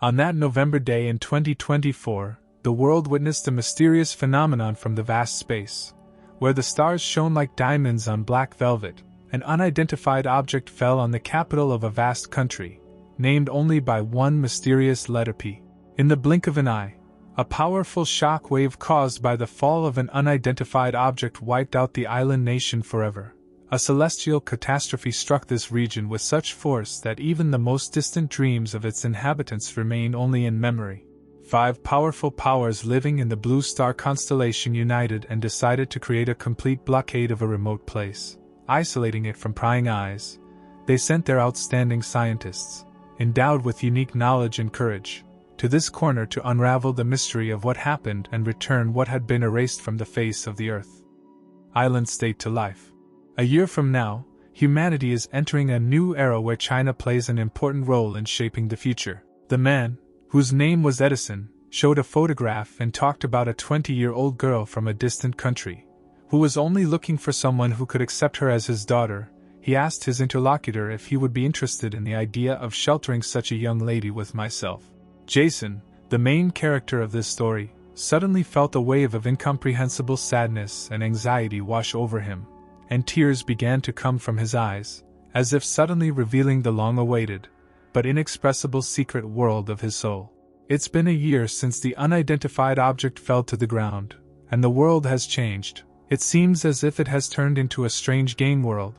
On that November day in 2024, the world witnessed a mysterious phenomenon from the vast space, where the stars shone like diamonds on black velvet. An unidentified object fell on the capital of a vast country, named only by one mysterious letter P. In the blink of an eye, a powerful shock wave caused by the fall of an unidentified object wiped out the island nation forever. A celestial catastrophe struck this region with such force that even the most distant dreams of its inhabitants remain only in memory. 5 powerful powers living in the Blue Star constellation united and decided to create a complete blockade of a remote place, isolating it from prying eyes. They sent their outstanding scientists, endowed with unique knowledge and courage, to this corner to unravel the mystery of what happened and return what had been erased from the face of the earth. Island state to life. A year from now, humanity is entering a new era where China plays an important role in shaping the future. The man, whose name was Edison, showed a photograph and talked about a 20-year-old girl from a distant country, who was only looking for someone who could accept her as his daughter. He asked his interlocutor if he would be interested in the idea of sheltering such a young lady with myself. Jason, the main character of this story, suddenly felt a wave of incomprehensible sadness and anxiety wash over him, and tears began to come from his eyes, as if suddenly revealing the long-awaited, but inexpressible secret world of his soul. It's been a year since the unidentified object fell to the ground, and the world has changed. It seems as if it has turned into a strange game world,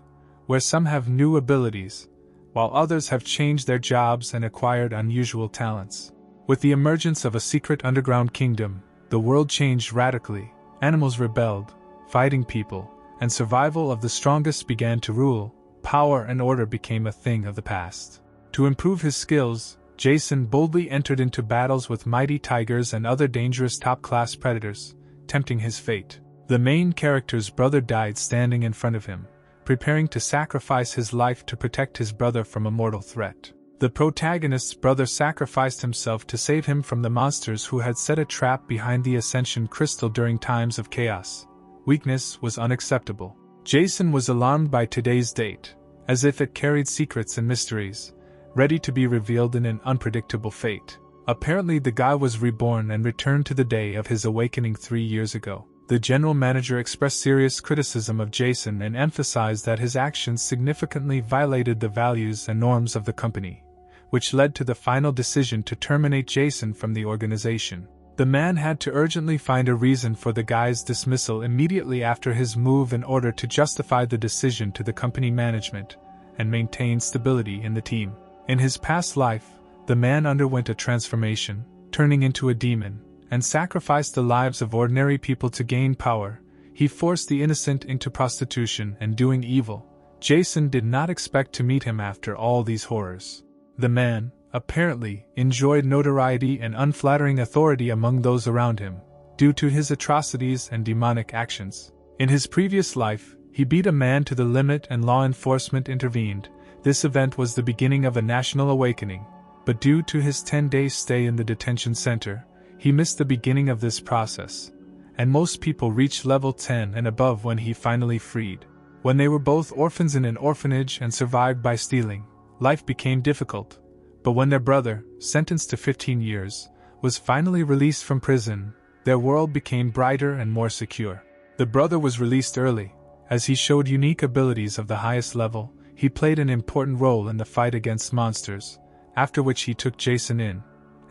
where some have new abilities, while others have changed their jobs and acquired unusual talents. With the emergence of a secret underground kingdom, the world changed radically. Animals rebelled, fighting people, and survival of the strongest began to rule. Power and order became a thing of the past. To improve his skills, Jason boldly entered into battles with mighty tigers and other dangerous top-class predators, tempting his fate. The main character's brother died standing in front of him, preparing to sacrifice his life to protect his brother from a mortal threat. The protagonist's brother sacrificed himself to save him from the monsters who had set a trap behind the Ascension Crystal during times of chaos. Weakness was unacceptable. Jason was alarmed by today's date, as if it carried secrets and mysteries, ready to be revealed in an unpredictable fate. Apparently the guy was reborn and returned to the day of his awakening 3 years ago. The general manager expressed serious criticism of Jason and emphasized that his actions significantly violated the values and norms of the company, which led to the final decision to terminate Jason from the organization. The man had to urgently find a reason for the guy's dismissal immediately after his move in order to justify the decision to the company management and maintain stability in the team. In his past life, the man underwent a transformation, turning into a demon, and sacrificed the lives of ordinary people to gain power. He forced the innocent into prostitution and doing evil. Jason did not expect to meet him after all these horrors. The man, apparently, enjoyed notoriety and unflattering authority among those around him, due to his atrocities and demonic actions. In his previous life, he beat a man to the limit and law enforcement intervened. This event was the beginning of a national awakening, but due to his 10-day stay in the detention center, he missed the beginning of this process, and most people reached level 10 and above when he finally freed. When they were both orphans in an orphanage and survived by stealing, life became difficult. But when their brother, sentenced to 15 years, was finally released from prison, their world became brighter and more secure. The brother was released early. As he showed unique abilities of the highest level, he played an important role in the fight against monsters, after which he took Jason in,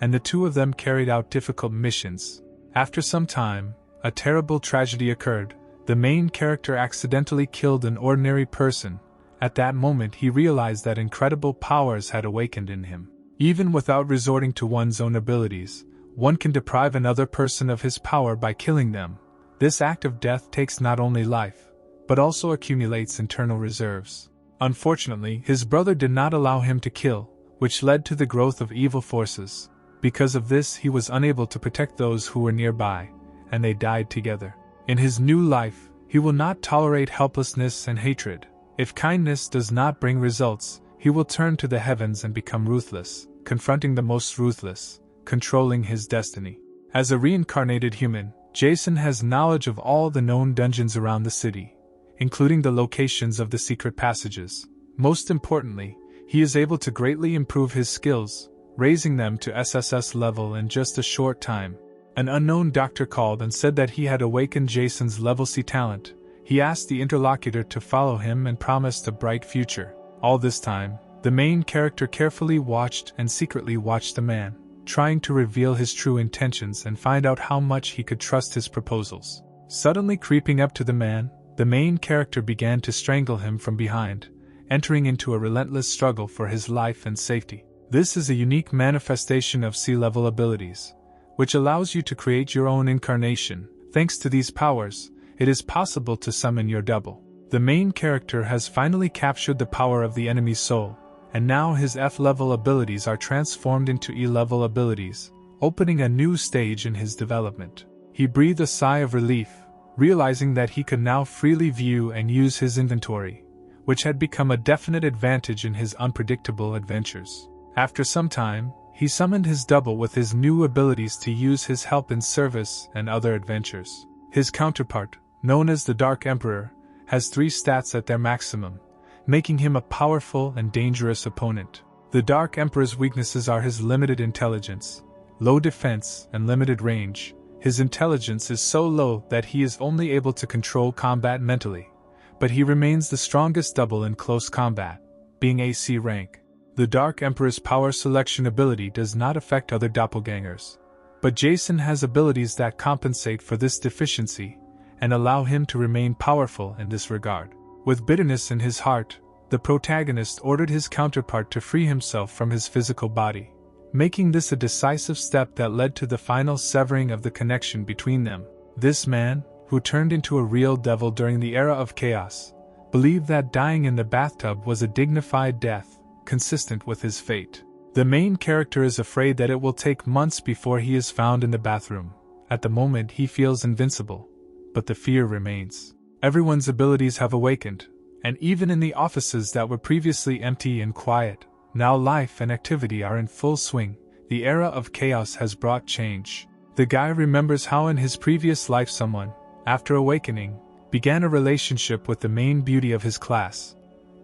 and the two of them carried out difficult missions. After some time, a terrible tragedy occurred. The main character accidentally killed an ordinary person. At that moment he realized that incredible powers had awakened in him. Even without resorting to one's own abilities, one can deprive another person of his power by killing them. This act of death takes not only life, but also accumulates internal reserves. Unfortunately, his brother did not allow him to kill, which led to the growth of evil forces. Because of this, he was unable to protect those who were nearby, and they died together. In his new life, he will not tolerate helplessness and hatred. If kindness does not bring results, he will turn to the heavens and become ruthless, confronting the most ruthless, controlling his destiny. As a reincarnated human, Jason has knowledge of all the known dungeons around the city, including the locations of the secret passages. Most importantly, he is able to greatly improve his skills, raising them to SSS level in just a short time. An unknown doctor called and said that he had awakened Jason's level C talent. He asked the interlocutor to follow him and promised a bright future. All this time, the main character carefully watched and secretly watched the man, trying to reveal his true intentions and find out how much he could trust his proposals. Suddenly creeping up to the man, the main character began to strangle him from behind, entering into a relentless struggle for his life and safety. This is a unique manifestation of C-level abilities, which allows you to create your own incarnation. Thanks to these powers, it is possible to summon your double. The main character has finally captured the power of the enemy's soul, and now his F-level abilities are transformed into E-level abilities, opening a new stage in his development. He breathed a sigh of relief, realizing that he could now freely view and use his inventory, which had become a definite advantage in his unpredictable adventures. After some time, he summoned his double with his new abilities to use his help in service and other adventures. His counterpart, known as the Dark Emperor, has 3 stats at their maximum, making him a powerful and dangerous opponent. The Dark Emperor's weaknesses are his limited intelligence, low defense, and limited range. His intelligence is so low that he is only able to control combat mentally, but he remains the strongest double in close combat, being AC rank. The Dark Emperor's power selection ability does not affect other doppelgangers, but Jason has abilities that compensate for this deficiency and allow him to remain powerful in this regard. With bitterness in his heart, the protagonist ordered his counterpart to free himself from his physical body, making this a decisive step that led to the final severing of the connection between them. This man, who turned into a real devil during the era of chaos, believed that dying in the bathtub was a dignified death, consistent with his fate. The main character is afraid that it will take months before he is found in the bathroom. At the moment he feels invincible, but the fear remains. Everyone's abilities have awakened, and even in the offices that were previously empty and quiet, now life and activity are in full swing. The era of chaos has brought change. The guy remembers how in his previous life someone, after awakening, began a relationship with the main beauty of his class,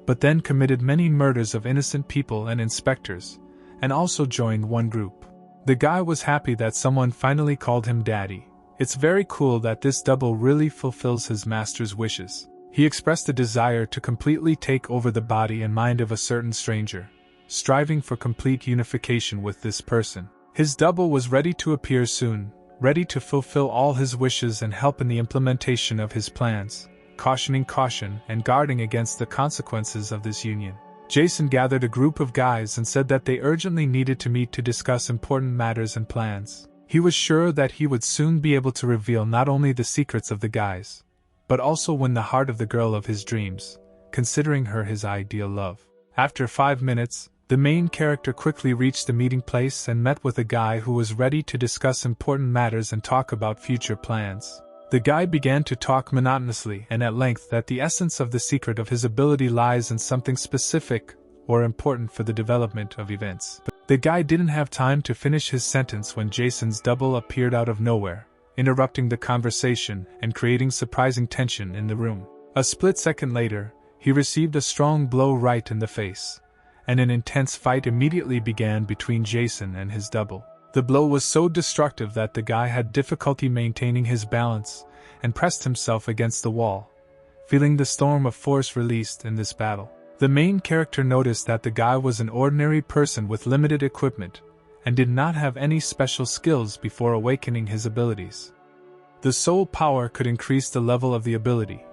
but then committed many murders of innocent people and inspectors, and also joined one group. The guy was happy that someone finally called him daddy. It's very cool that this double really fulfills his master's wishes. He expressed a desire to completely take over the body and mind of a certain stranger, striving for complete unification with this person. His double was ready to appear soon, ready to fulfill all his wishes and help in the implementation of his plans, cautioning caution and guarding against the consequences of this union. Jason gathered a group of guys and said that they urgently needed to meet to discuss important matters and plans. He was sure that he would soon be able to reveal not only the secrets of the guys, but also win the heart of the girl of his dreams, considering her his ideal love. After 5 minutes, the main character quickly reached the meeting place and met with a guy who was ready to discuss important matters and talk about future plans. The guy began to talk monotonously and at length that the essence of the secret of his ability lies in something specific or important for the development of events. The guy didn't have time to finish his sentence when Jason's double appeared out of nowhere, interrupting the conversation and creating surprising tension in the room. A split second later, he received a strong blow right in the face, and an intense fight immediately began between Jason and his double. The blow was so destructive that the guy had difficulty maintaining his balance and pressed himself against the wall, feeling the storm of force released in this battle. The main character noticed that the guy was an ordinary person with limited equipment and did not have any special skills before awakening his abilities. The soul power could increase the level of the ability,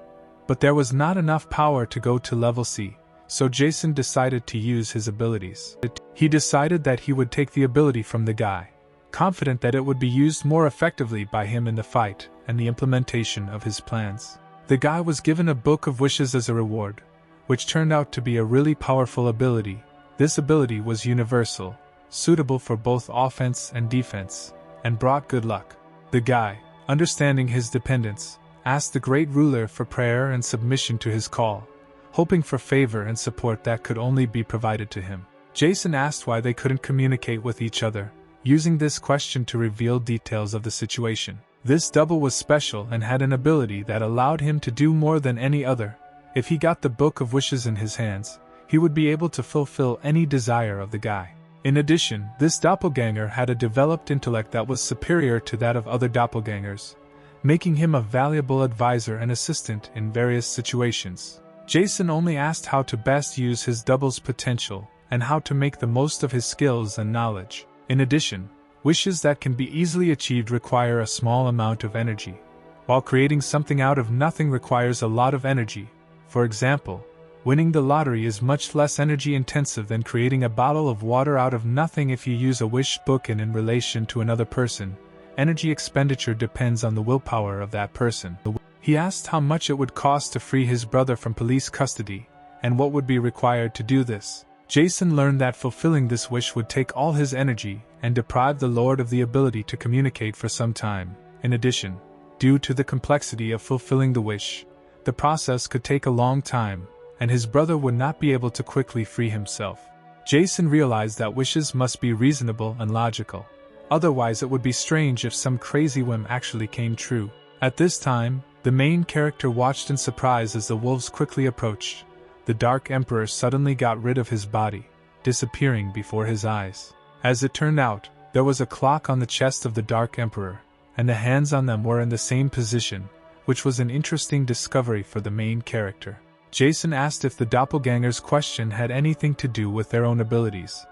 but there was not enough power to go to level C, so Jason decided to use his abilities. He decided that he would take the ability from the guy, confident that it would be used more effectively by him in the fight and the implementation of his plans. The guy was given a book of wishes as a reward, which turned out to be a really powerful ability. This ability was universal, suitable for both offense and defense, and brought good luck. The guy, understanding his dependence, asked the great ruler for prayer and submission to his call, hoping for favor and support that could only be provided to him. Jason asked why they couldn't communicate with each other, using this question to reveal details of the situation. This double was special and had an ability that allowed him to do more than any other. If he got the Book of Wishes in his hands, he would be able to fulfill any desire of the guy. In addition, this doppelganger had a developed intellect that was superior to that of other doppelgangers, making him a valuable advisor and assistant in various situations. Jason only asked how to best use his double's potential and how to make the most of his skills and knowledge. In addition, wishes that can be easily achieved require a small amount of energy, while creating something out of nothing requires a lot of energy. For example, winning the lottery is much less energy intensive than creating a bottle of water out of nothing. If you use a wish book and in relation to another person, energy expenditure depends on the willpower of that person. He asked how much it would cost to free his brother from police custody, and what would be required to do this. Jason learned that fulfilling this wish would take all his energy and deprive the Lord of the ability to communicate for some time. In addition, due to the complexity of fulfilling the wish, the process could take a long time, and his brother would not be able to quickly free himself. Jason realized that wishes must be reasonable and logical. Otherwise, it would be strange if some crazy whim actually came true. At this time, the main character watched in surprise as the wolves quickly approached. The Dark Emperor suddenly got rid of his body, disappearing before his eyes. As it turned out, there was a clock on the chest of the Dark Emperor, and the hands on them were in the same position, which was an interesting discovery for the main character. Jason asked if the doppelganger's question had anything to do with their own abilities,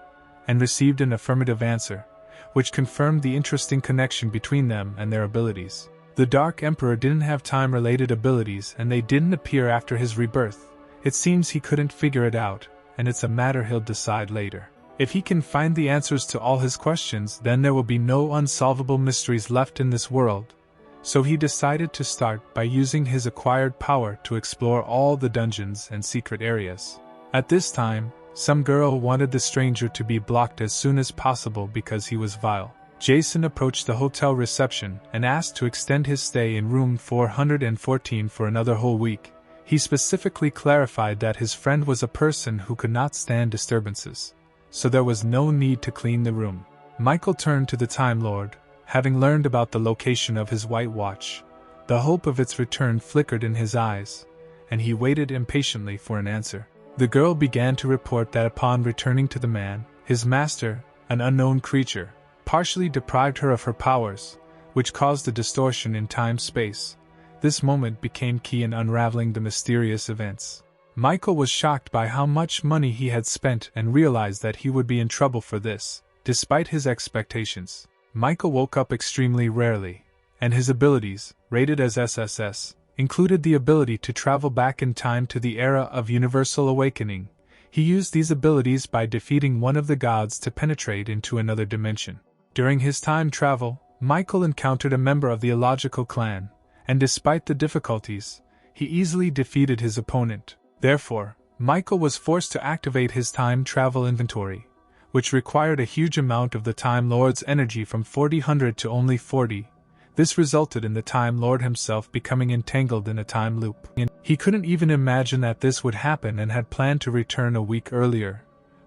and received an affirmative answer, which confirmed the interesting connection between them and their abilities. The Dark Emperor didn't have time-related abilities and they didn't appear after his rebirth. It seems he couldn't figure it out, and it's a matter he'll decide later. If he can find the answers to all his questions, then there will be no unsolvable mysteries left in this world. So he decided to start by using his acquired power to explore all the dungeons and secret areas. At this time, some girl wanted the stranger to be blocked as soon as possible because he was vile. Jason approached the hotel reception and asked to extend his stay in room 414 for another whole week. He specifically clarified that his friend was a person who could not stand disturbances, so there was no need to clean the room. Michael turned to the Time Lord, having learned about the location of his white watch. The hope of its return flickered in his eyes, and he waited impatiently for an answer. The girl began to report that upon returning to the man, his master, an unknown creature, partially deprived her of her powers, which caused a distortion in time-space. This moment became key in unraveling the mysterious events. Michael was shocked by how much money he had spent and realized that he would be in trouble for this, despite his expectations. Michael woke up extremely rarely, and his abilities, rated as SSS, included the ability to travel back in time to the era of universal awakening. He used these abilities by defeating one of the gods to penetrate into another dimension. During his time travel, Michael encountered a member of the illogical clan, and despite the difficulties, he easily defeated his opponent. Therefore, Michael was forced to activate his time travel inventory, which required a huge amount of the Time Lord's energy from 400 to only 40. This resulted in the Time Lord himself becoming entangled in a time loop. He couldn't even imagine that this would happen and had planned to return a week earlier,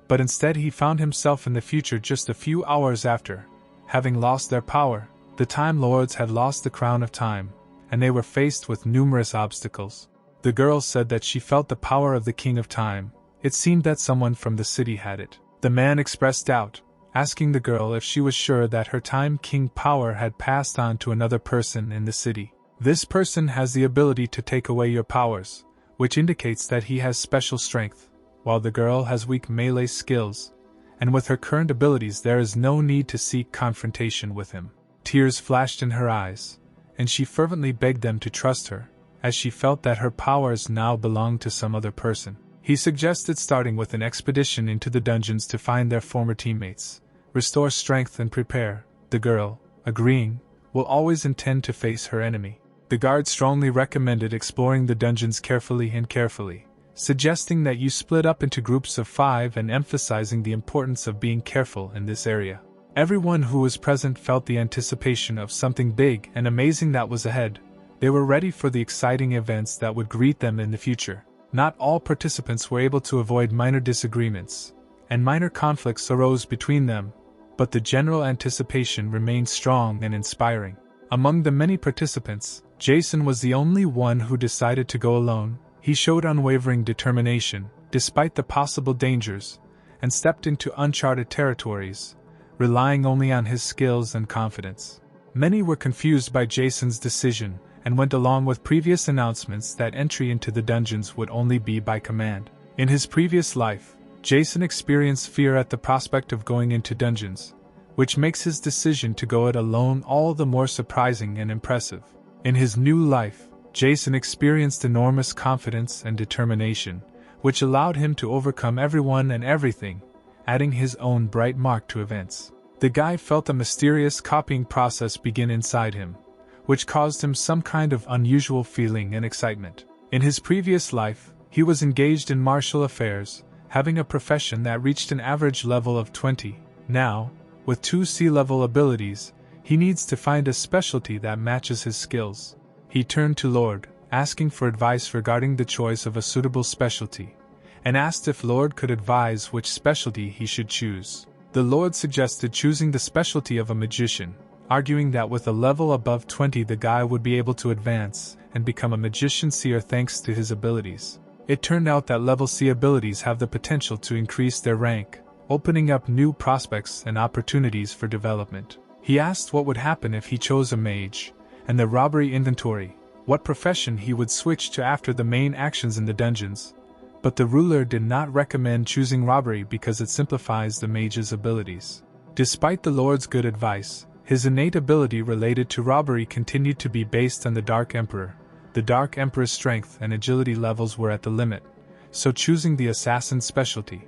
but instead he found himself in the future just a few hours after. Having lost their power, the Time Lords had lost the crown of time, and they were faced with numerous obstacles. The girl said that she felt the power of the King of Time. It seemed that someone from the city had it. The man expressed doubt, asking the girl if she was sure that her Time King power had passed on to another person in the city. This person has the ability to take away your powers, which indicates that he has special strength, while the girl has weak melee skills, and with her current abilities there is no need to seek confrontation with him. Tears flashed in her eyes, and she fervently begged them to trust her, as she felt that her powers now belonged to some other person. He suggested starting with an expedition into the dungeons to find their former teammates, restore strength and prepare. The girl, agreeing, will always intend to face her enemy. The guard strongly recommended exploring the dungeons carefully, suggesting that you split up into groups of 5 and emphasizing the importance of being careful in this area. Everyone who was present felt the anticipation of something big and amazing that was ahead. They were ready for the exciting events that would greet them in the future. Not all participants were able to avoid minor disagreements, and minor conflicts arose between them, but the general anticipation remained strong and inspiring. Among the many participants, Jason was the only one who decided to go alone. He showed unwavering determination, despite the possible dangers, and stepped into uncharted territories, relying only on his skills and confidence. Many were confused by Jason's decision and went along with previous announcements that entry into the dungeons would only be by command. In his previous life, Jason experienced fear at the prospect of going into dungeons, which makes his decision to go it alone all the more surprising and impressive. In his new life, Jason experienced enormous confidence and determination, which allowed him to overcome everyone and everything, adding his own bright mark to events. The guy felt a mysterious copying process begin inside him, which caused him some kind of unusual feeling and excitement. In his previous life, he was engaged in martial affairs, having a profession that reached an average level of 20. Now, with 2 C-level abilities, he needs to find a specialty that matches his skills. He turned to Lord, asking for advice regarding the choice of a suitable specialty, and asked if Lord could advise which specialty he should choose. The Lord suggested choosing the specialty of a magician, arguing that with a level above 20 the guy would be able to advance and become a magician seer thanks to his abilities. It turned out that level C abilities have the potential to increase their rank, opening up new prospects and opportunities for development. He asked what would happen if he chose a mage, and the robbery inventory, what profession he would switch to after the main actions in the dungeons, but the ruler did not recommend choosing robbery because it simplifies the mage's abilities. Despite the Lord's good advice, his innate ability related to robbery continued to be based on the Dark Emperor. The Dark Emperor's strength and agility levels were at the limit, so choosing the assassin specialty,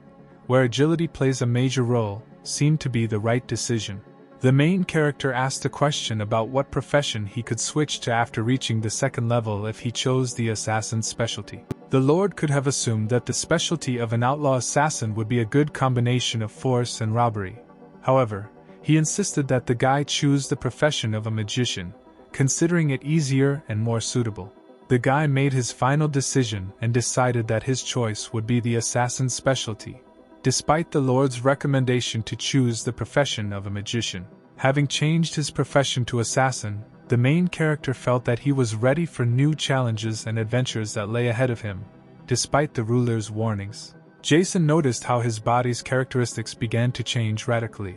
where agility plays a major role, seemed to be the right decision. The main character asked a question about what profession he could switch to after reaching the 2nd level if he chose the assassin specialty. The Lord could have assumed that the specialty of an outlaw assassin would be a good combination of force and robbery. However, he insisted that the guy choose the profession of a magician, considering it easier and more suitable. The guy made his final decision and decided that his choice would be the assassin specialty, despite the Lord's recommendation to choose the profession of a magician. Having changed his profession to assassin, the main character felt that he was ready for new challenges and adventures that lay ahead of him, despite the ruler's warnings. Jason noticed how his body's characteristics began to change radically,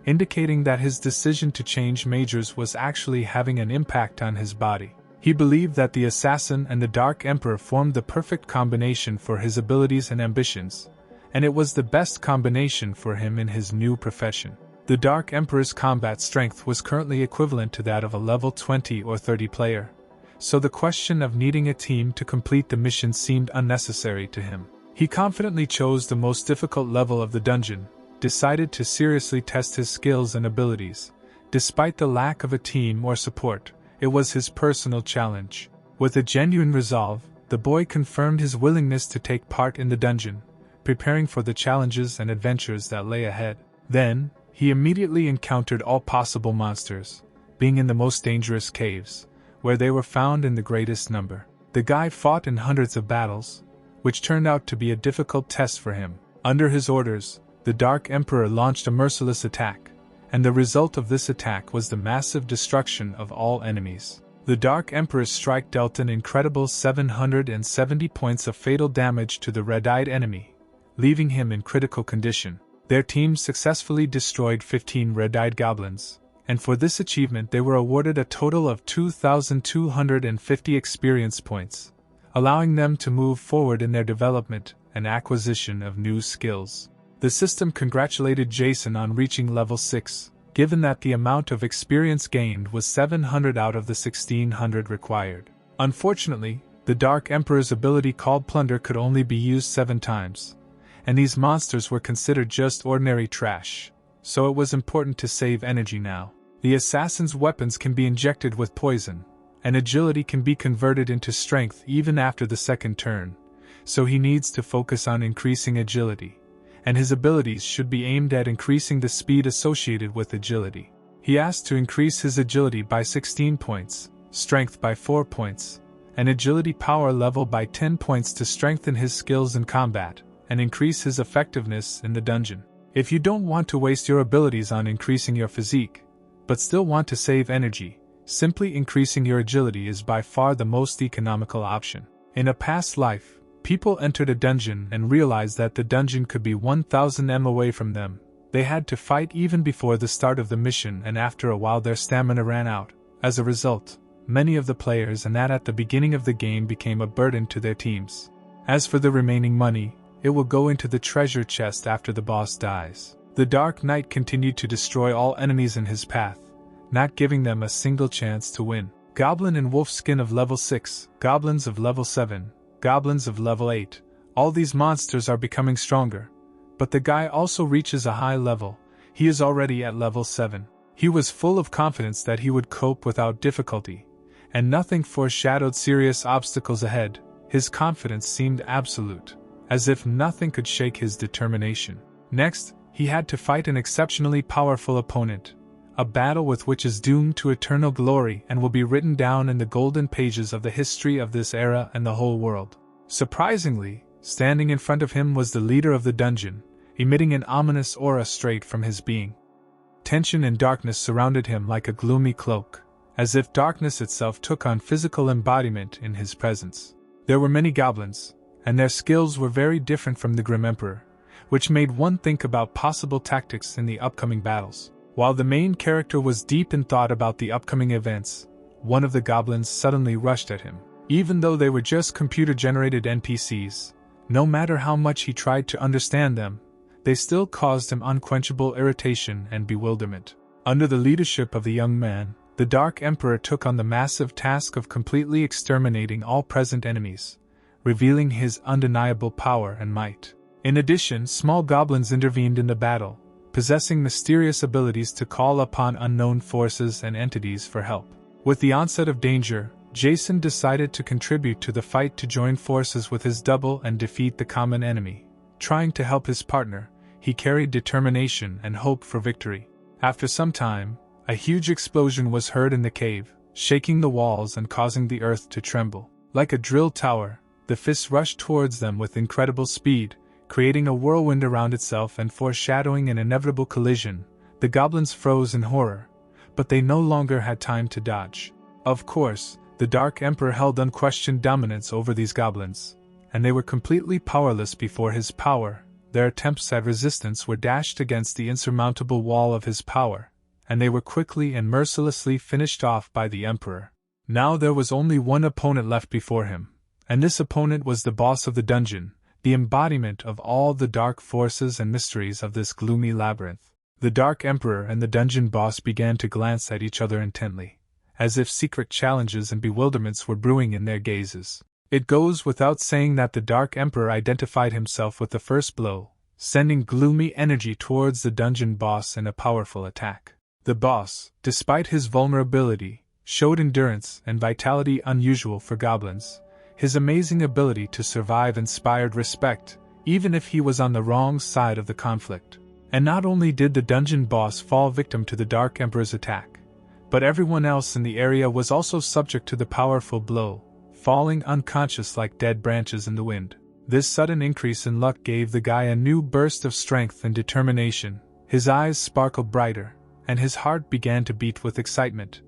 indicating that his decision to change majors was actually having an impact on his body. He believed that the assassin and the Dark Emperor formed the perfect combination for his abilities and ambitions, and it was the best combination for him in his new profession. The Dark Emperor's combat strength was currently equivalent to that of a level 20 or 30 player, so the question of needing a team to complete the mission seemed unnecessary to him. He confidently chose the most difficult level of the dungeon, decided to seriously test his skills and abilities. Despite the lack of a team or support, it was his personal challenge. With a genuine resolve, the boy confirmed his willingness to take part in the dungeon, preparing for the challenges and adventures that lay ahead. Then, he immediately encountered all possible monsters, being in the most dangerous caves, where they were found in the greatest number. The guy fought in hundreds of battles, which turned out to be a difficult test for him. Under his orders, the Dark Emperor launched a merciless attack, and the result of this attack was the massive destruction of all enemies. The Dark Emperor's strike dealt an incredible 770 points of fatal damage to the red-eyed enemy, leaving him in critical condition. Their team successfully destroyed 15 red-eyed goblins, and for this achievement they were awarded a total of 2,250 experience points, allowing them to move forward in their development and acquisition of new skills. The system congratulated Jason on reaching level 6, given that the amount of experience gained was 700 out of the 1,600 required. Unfortunately, the Dark Emperor's ability called Plunder could only be used 7 times, and these monsters were considered just ordinary trash, so it was important to save energy now. The assassin's weapons can be injected with poison, and agility can be converted into strength even after the 2nd turn, so he needs to focus on increasing agility, and his abilities should be aimed at increasing the speed associated with agility. He asked to increase his agility by 16 points, strength by 4 points, and agility power level by 10 points to strengthen his skills in combat and increase his effectiveness in the dungeon. If you don't want to waste your abilities on increasing your physique, but still want to save energy, simply increasing your agility is by far the most economical option. In a past life, People entered a dungeon and realized that the dungeon could be 1,000 m away from them. They had to fight even before the start of the mission, and after a while their stamina ran out. As a result, many of the players and that at the beginning of the game became a burden to their teams. As for the remaining money, it will go into the treasure chest after the boss dies. The Dark Knight continued to destroy all enemies in his path, not giving them a single chance to win. Goblin and wolf skin of level 6, goblins of level 7, goblins of level 8, all these monsters are becoming stronger. But the guy also reaches a high level. He is already at level 7. He was full of confidence that he would cope without difficulty, and nothing foreshadowed serious obstacles ahead. His confidence seemed absolute, as if nothing could shake his determination. Next, he had to fight an exceptionally powerful opponent, a battle with which is doomed to eternal glory and will be written down in the golden pages of the history of this era and the whole world. Surprisingly, standing in front of him was the leader of the dungeon, emitting an ominous aura straight from his being. Tension and darkness surrounded him like a gloomy cloak, as if darkness itself took on physical embodiment in his presence. There were many goblins, and their skills were very different from the Grim Emperor, which made one think about possible tactics in the upcoming battles. While the main character was deep in thought about the upcoming events, one of the goblins suddenly rushed at him. Even though they were just computer-generated NPCs, no matter how much he tried to understand them, they still caused him unquenchable irritation and bewilderment. Under the leadership of the young man, the Dark Emperor took on the massive task of completely exterminating all present enemies, revealing his undeniable power and might. In addition, small goblins intervened in the battle, possessing mysterious abilities to call upon unknown forces and entities for help. With the onset of danger, Jason decided to contribute to the fight to join forces with his double and defeat the common enemy. Trying to help his partner, he carried determination and hope for victory. After some time, a huge explosion was heard in the cave, shaking the walls and causing the earth to tremble. Like a drill tower, the fist rushed towards them with incredible speed, creating a whirlwind around itself and foreshadowing an inevitable collision. The goblins froze in horror, but they no longer had time to dodge. Of course, the Dark Emperor held unquestioned dominance over these goblins, and they were completely powerless before his power. Their attempts at resistance were dashed against the insurmountable wall of his power, and they were quickly and mercilessly finished off by the Emperor. Now there was only one opponent left before him, and this opponent was the boss of the dungeon, the embodiment of all the dark forces and mysteries of this gloomy labyrinth. The Dark Emperor and the dungeon boss began to glance at each other intently, as if secret challenges and bewilderments were brewing in their gazes. It goes without saying that the Dark Emperor identified himself with the first blow, sending gloomy energy towards the dungeon boss in a powerful attack. The boss, despite his vulnerability, showed endurance and vitality unusual for goblins. His amazing ability to survive inspired respect, even if he was on the wrong side of the conflict. And not only did the dungeon boss fall victim to the Dark Emperor's attack, but everyone else in the area was also subject to the powerful blow, falling unconscious like dead branches in the wind. This sudden increase in luck gave the guy a new burst of strength and determination. His eyes sparkled brighter, and his heart began to beat with excitement,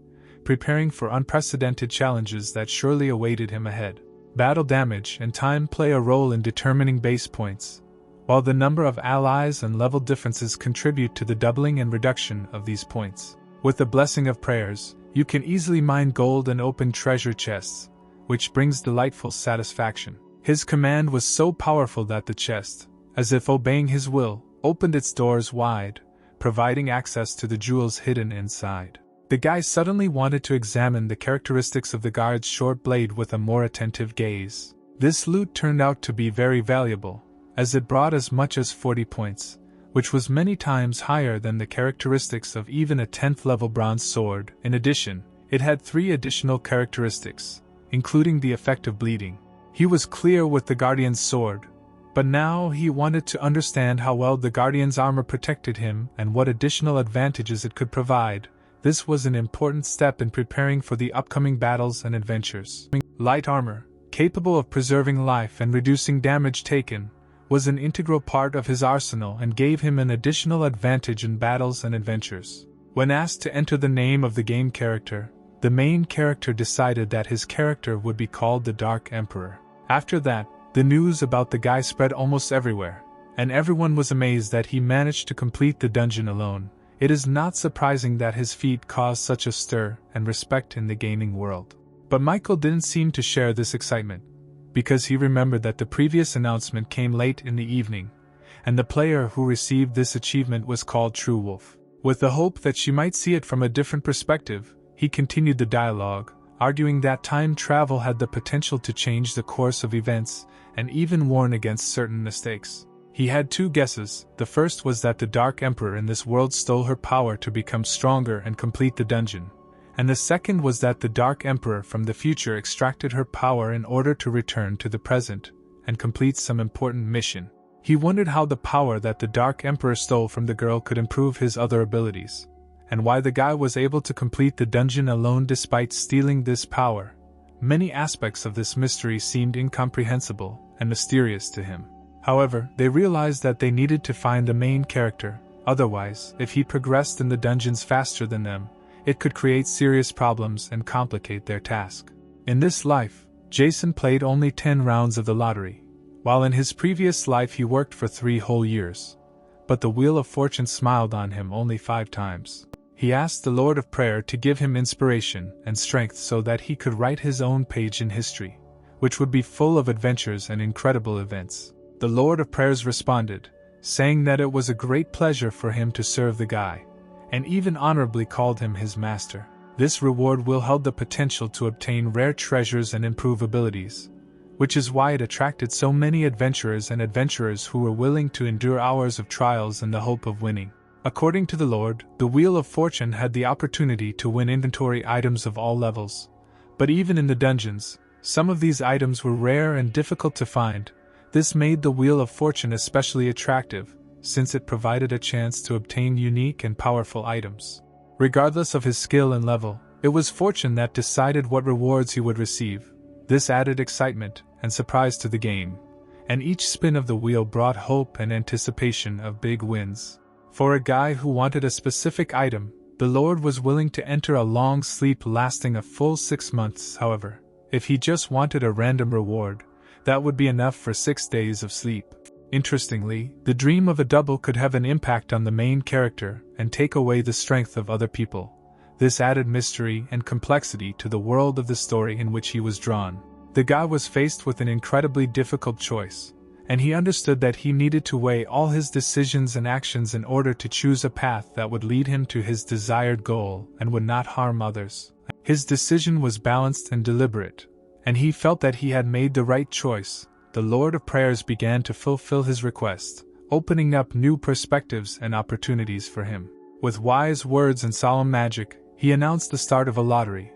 preparing for unprecedented challenges that surely awaited him ahead. Battle damage and time play a role in determining base points, while the number of allies and level differences contribute to the doubling and reduction of these points. With the blessing of prayers, you can easily mine gold and open treasure chests, which brings delightful satisfaction. His command was so powerful that the chest, as if obeying his will, opened its doors wide, providing access to the jewels hidden inside. The guy suddenly wanted to examine the characteristics of the guard's short blade with a more attentive gaze. This loot turned out to be very valuable, as it brought as much as 40 points, which was many times higher than the characteristics of even a 10th level bronze sword. In addition, it had 3 additional characteristics, including the effect of bleeding. He was clear with the Guardian's sword, but now he wanted to understand how well the Guardian's armor protected him and what additional advantages it could provide. This was an important step in preparing for the upcoming battles and adventures. Light armor, capable of preserving life and reducing damage taken, was an integral part of his arsenal and gave him an additional advantage in battles and adventures. When asked to enter the name of the game character, the main character decided that his character would be called the Dark Emperor. After that, The news about the guy spread almost everywhere, and everyone was amazed that he managed to complete the dungeon alone. It is not surprising that his feat caused such a stir and respect in the gaming world. But Michael didn't seem to share this excitement, because he remembered that the previous announcement came late in the evening, and the player who received this achievement was called True Wolf. With the hope that she might see it from a different perspective, he continued the dialogue, arguing that time travel had the potential to change the course of events, and even warn against certain mistakes. He had two guesses. The first was that the Dark Emperor in this world stole her power to become stronger and complete the dungeon, and the second was that the Dark Emperor from the future extracted her power in order to return to the present and complete some important mission. He wondered how the power that the Dark Emperor stole from the girl could improve his other abilities, and why the guy was able to complete the dungeon alone despite stealing this power. Many aspects of this mystery seemed incomprehensible and mysterious to him. However, they realized that they needed to find the main character, otherwise, if he progressed in the dungeons faster than them, it could create serious problems and complicate their task. In this life, Jason played only 10 rounds of the lottery, while in his previous life he worked for 3 whole years. But the Wheel of Fortune smiled on him only 5 times. He asked the Lord of Prayer to give him inspiration and strength so that he could write his own page in history, which would be full of adventures and incredible events. The Lord of Prayers responded, saying that it was a great pleasure for him to serve the guy, and even honorably called him his master. This reward will hold the potential to obtain rare treasures and improve abilities, which is why it attracted so many adventurers and adventurers who were willing to endure hours of trials in the hope of winning. According to the Lord, the Wheel of Fortune had the opportunity to win inventory items of all levels, but even in the dungeons, some of these items were rare and difficult to find. This made the Wheel of Fortune especially attractive, since it provided a chance to obtain unique and powerful items. Regardless of his skill and level, it was fortune that decided what rewards he would receive. This added excitement and surprise to the game, and each spin of the wheel brought hope and anticipation of big wins. For a guy who wanted a specific item, the Lord was willing to enter a long sleep lasting a full 6 months. However, if he just wanted a random reward, that would be enough for 6 days of sleep. Interestingly, the dream of a double could have an impact on the main character and take away the strength of other people. This added mystery and complexity to the world of the story in which he was drawn. The guy was faced with an incredibly difficult choice, and he understood that he needed to weigh all his decisions and actions in order to choose a path that would lead him to his desired goal and would not harm others. His decision was balanced and deliberate, and he felt that he had made the right choice. The Lord of Prayers began to fulfill his request, opening up new perspectives and opportunities for him. With wise words and solemn magic, he announced the start of a lottery,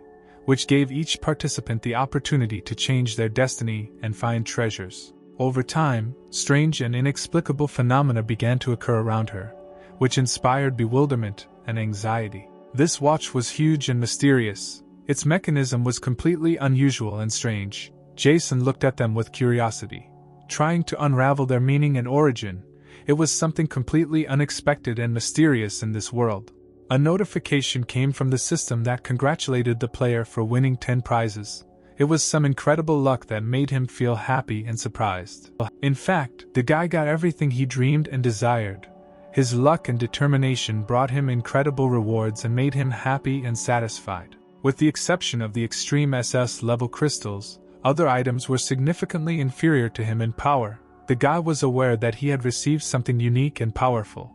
which gave each participant the opportunity to change their destiny and find treasures. Over time, strange and inexplicable phenomena began to occur around her, which inspired bewilderment and anxiety. This watch was huge and mysterious. Its mechanism was completely unusual and strange. Jason looked at them with curiosity, trying to unravel their meaning and origin. It was something completely unexpected and mysterious in this world. A notification came from the system that congratulated the player for winning 10 prizes. It was some incredible luck that made him feel happy and surprised. In fact, the guy got everything he dreamed and desired. His luck and determination brought him incredible rewards and made him happy and satisfied. With the exception of the extreme SS level crystals, other items were significantly inferior to him in power. The guy was aware that he had received something unique and powerful,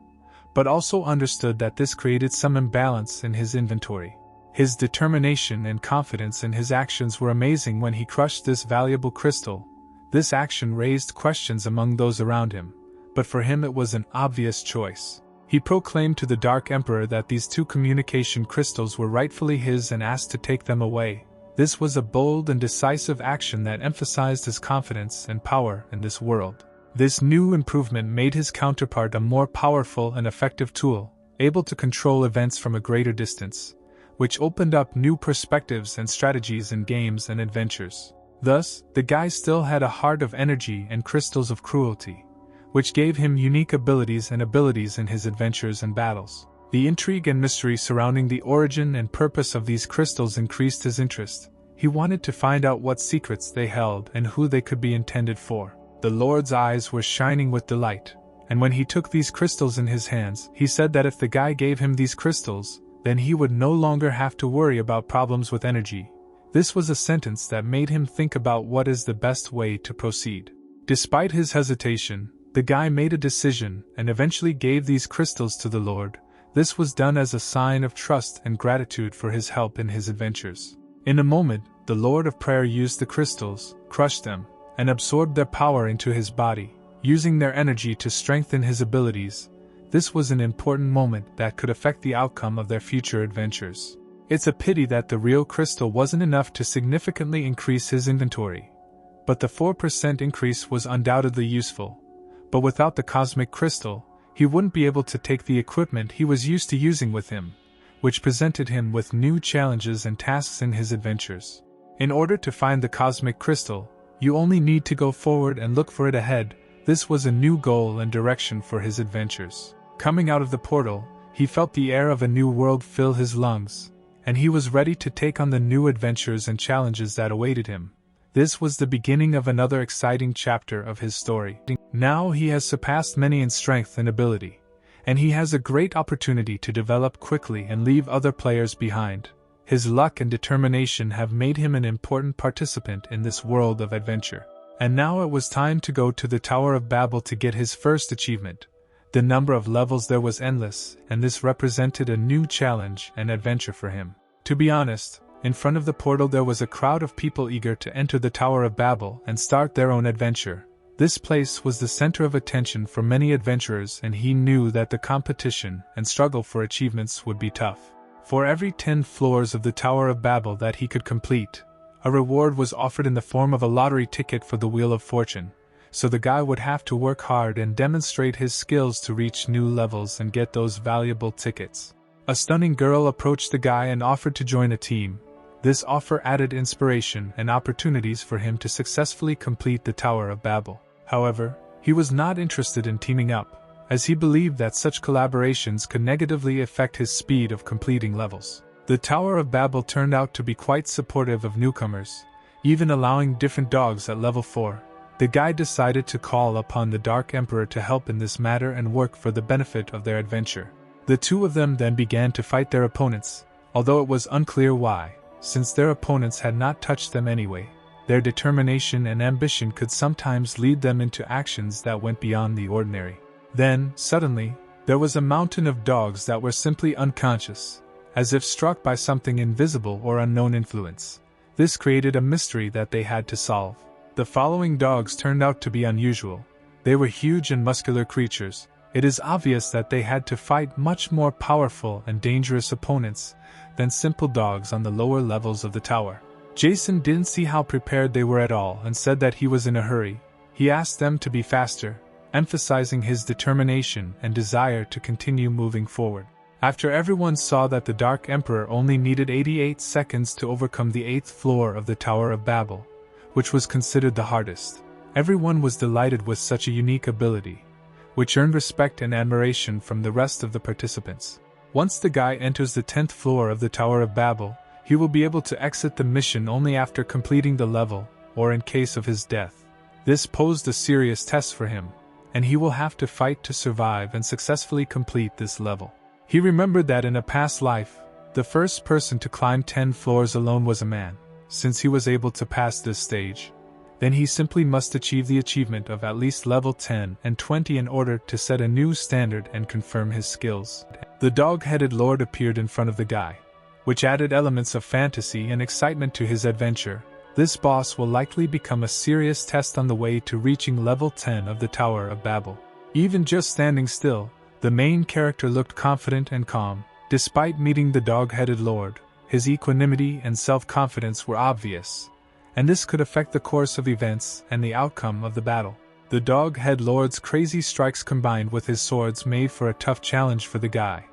but also understood that this created some imbalance in his inventory. His determination and confidence in his actions were amazing when he crushed this valuable crystal. This action raised questions among those around him, but for him it was an obvious choice. He proclaimed to the Dark Emperor that these 2 communication crystals were rightfully his and asked to take them away. This was a bold and decisive action that emphasized his confidence and power in this world. This new improvement made his counterpart a more powerful and effective tool, able to control events from a greater distance, which opened up new perspectives and strategies in games and adventures. Thus, the guy still had a heart of energy and crystals of cruelty, which gave him unique abilities in his adventures and battles. The intrigue and mystery surrounding the origin and purpose of these crystals increased his interest. He wanted to find out what secrets they held and who they could be intended for. The Lord's eyes were shining with delight, and when he took these crystals in his hands, he said that if the guy gave him these crystals, then he would no longer have to worry about problems with energy. This was a sentence that made him think about what is the best way to proceed. Despite his hesitation, the guy made a decision and eventually gave these crystals to the Lord. This was done as a sign of trust and gratitude for his help in his adventures. In a moment, the Lord of Prayer used the crystals, crushed them, and absorbed their power into his body, using their energy to strengthen his abilities. This was an important moment that could affect the outcome of their future adventures. It's a pity that the real crystal wasn't enough to significantly increase his inventory. But the 4% increase was undoubtedly useful. But without the cosmic crystal, he wouldn't be able to take the equipment he was used to using with him, which presented him with new challenges and tasks in his adventures. In order to find the cosmic crystal, you only need to go forward and look for it ahead. This was a new goal and direction for his adventures. Coming out of the portal, he felt the air of a new world fill his lungs, and he was ready to take on the new adventures and challenges that awaited him. This was the beginning of another exciting chapter of his story. Now he has surpassed many in strength and ability, and he has a great opportunity to develop quickly and leave other players behind. His luck and determination have made him an important participant in this world of adventure. And now it was time to go to the Tower of Babel to get his first achievement. The number of levels there was endless, and this represented a new challenge and adventure for him. To be honest, in front of the portal there was a crowd of people eager to enter the Tower of Babel and start their own adventure. This place was the center of attention for many adventurers, and he knew that the competition and struggle for achievements would be tough. For every 10 floors of the Tower of Babel that he could complete, a reward was offered in the form of a lottery ticket for the Wheel of Fortune, so the guy would have to work hard and demonstrate his skills to reach new levels and get those valuable tickets. A stunning girl approached the guy and offered to join a team. This offer added inspiration and opportunities for him to successfully complete the Tower of Babel. However, he was not interested in teaming up, as he believed that such collaborations could negatively affect his speed of completing levels. The Tower of Babel turned out to be quite supportive of newcomers, even allowing different dogs at level 4. The guy decided to call upon the Dark Emperor to help in this matter and work for the benefit of their adventure. The two of them then began to fight their opponents, although it was unclear why, since their opponents had not touched them anyway. Their determination and ambition could sometimes lead them into actions that went beyond the ordinary. Then, suddenly, there was a mountain of dogs that were simply unconscious, as if struck by something invisible or unknown influence. This created a mystery that they had to solve. The following dogs turned out to be unusual. They were huge and muscular creatures. It is obvious that they had to fight much more powerful and dangerous opponents than simple dogs on the lower levels of the tower. Jason didn't see how prepared they were at all and said that he was in a hurry. He asked them to be faster, emphasizing his determination and desire to continue moving forward. After everyone saw that the Dark Emperor only needed 88 seconds to overcome the 8th floor of the Tower of Babel, which was considered the hardest, everyone was delighted with such a unique ability, which earned respect and admiration from the rest of the participants. Once the guy enters the 10th floor of the Tower of Babel, he will be able to exit the mission only after completing the level, or in case of his death. This posed a serious test for him, and he will have to fight to survive and successfully complete this level. He remembered that in a past life, the first person to climb 10 floors alone was a man. Since he was able to pass this stage, then he simply must achieve the achievement of at least level 10 and 20 in order to set a new standard and confirm his skills. The dog-headed lord appeared in front of the guy, which added elements of fantasy and excitement to his adventure. This boss will likely become a serious test on the way to reaching level 10 of the Tower of Babel. Even just standing still, the main character looked confident and calm. Despite meeting the dog-headed lord, his equanimity and self-confidence were obvious, and this could affect the course of events and the outcome of the battle. The dog-head lord's crazy strikes combined with his swords made for a tough challenge for the guy.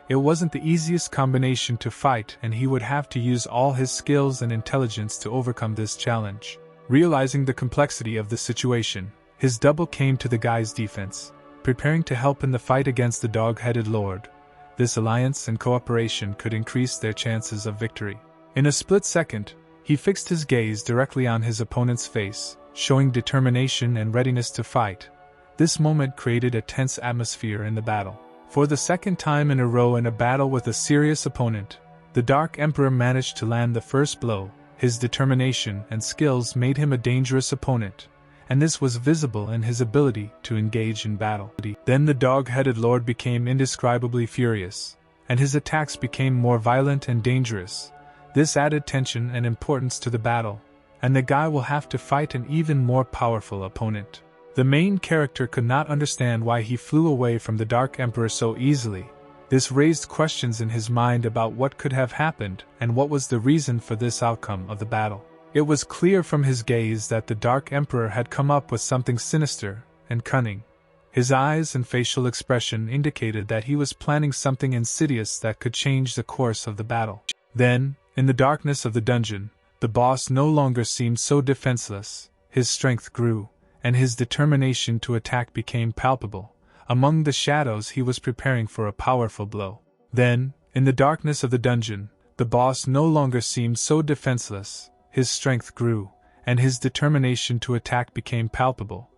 It wasn't the easiest combination to fight, and he would have to use all his skills and intelligence to overcome this challenge. Realizing the complexity of the situation, his double came to the guy's defense, preparing to help in the fight against the dog-headed lord. This alliance and cooperation could increase their chances of victory. In a split second, He fixed his gaze directly on his opponent's face, showing determination and readiness to fight. This moment created a tense atmosphere in the battle. For the second time in a row in a battle with a serious opponent, the Dark Emperor managed to land the first blow. His determination and skills made him a dangerous opponent, and this was visible in his ability to engage in battle. Then the dog-headed lord became indescribably furious, and his attacks became more violent and dangerous. This added tension and importance to the battle, and the guy will have to fight an even more powerful opponent. The main character could not understand why he flew away from the Dark Emperor so easily. This raised questions in his mind about what could have happened and what was the reason for this outcome of the battle. It was clear from his gaze that the Dark Emperor had come up with something sinister and cunning. His eyes and facial expression indicated that he was planning something insidious that could change the course of the battle. Then, in the darkness of the dungeon, the boss no longer seemed so defenseless. His strength grew, and his determination to attack became palpable. Among the shadows he was preparing for a powerful blow. Then, in the darkness of the dungeon, the boss no longer seemed so defenseless. His strength grew, and his determination to attack became palpable.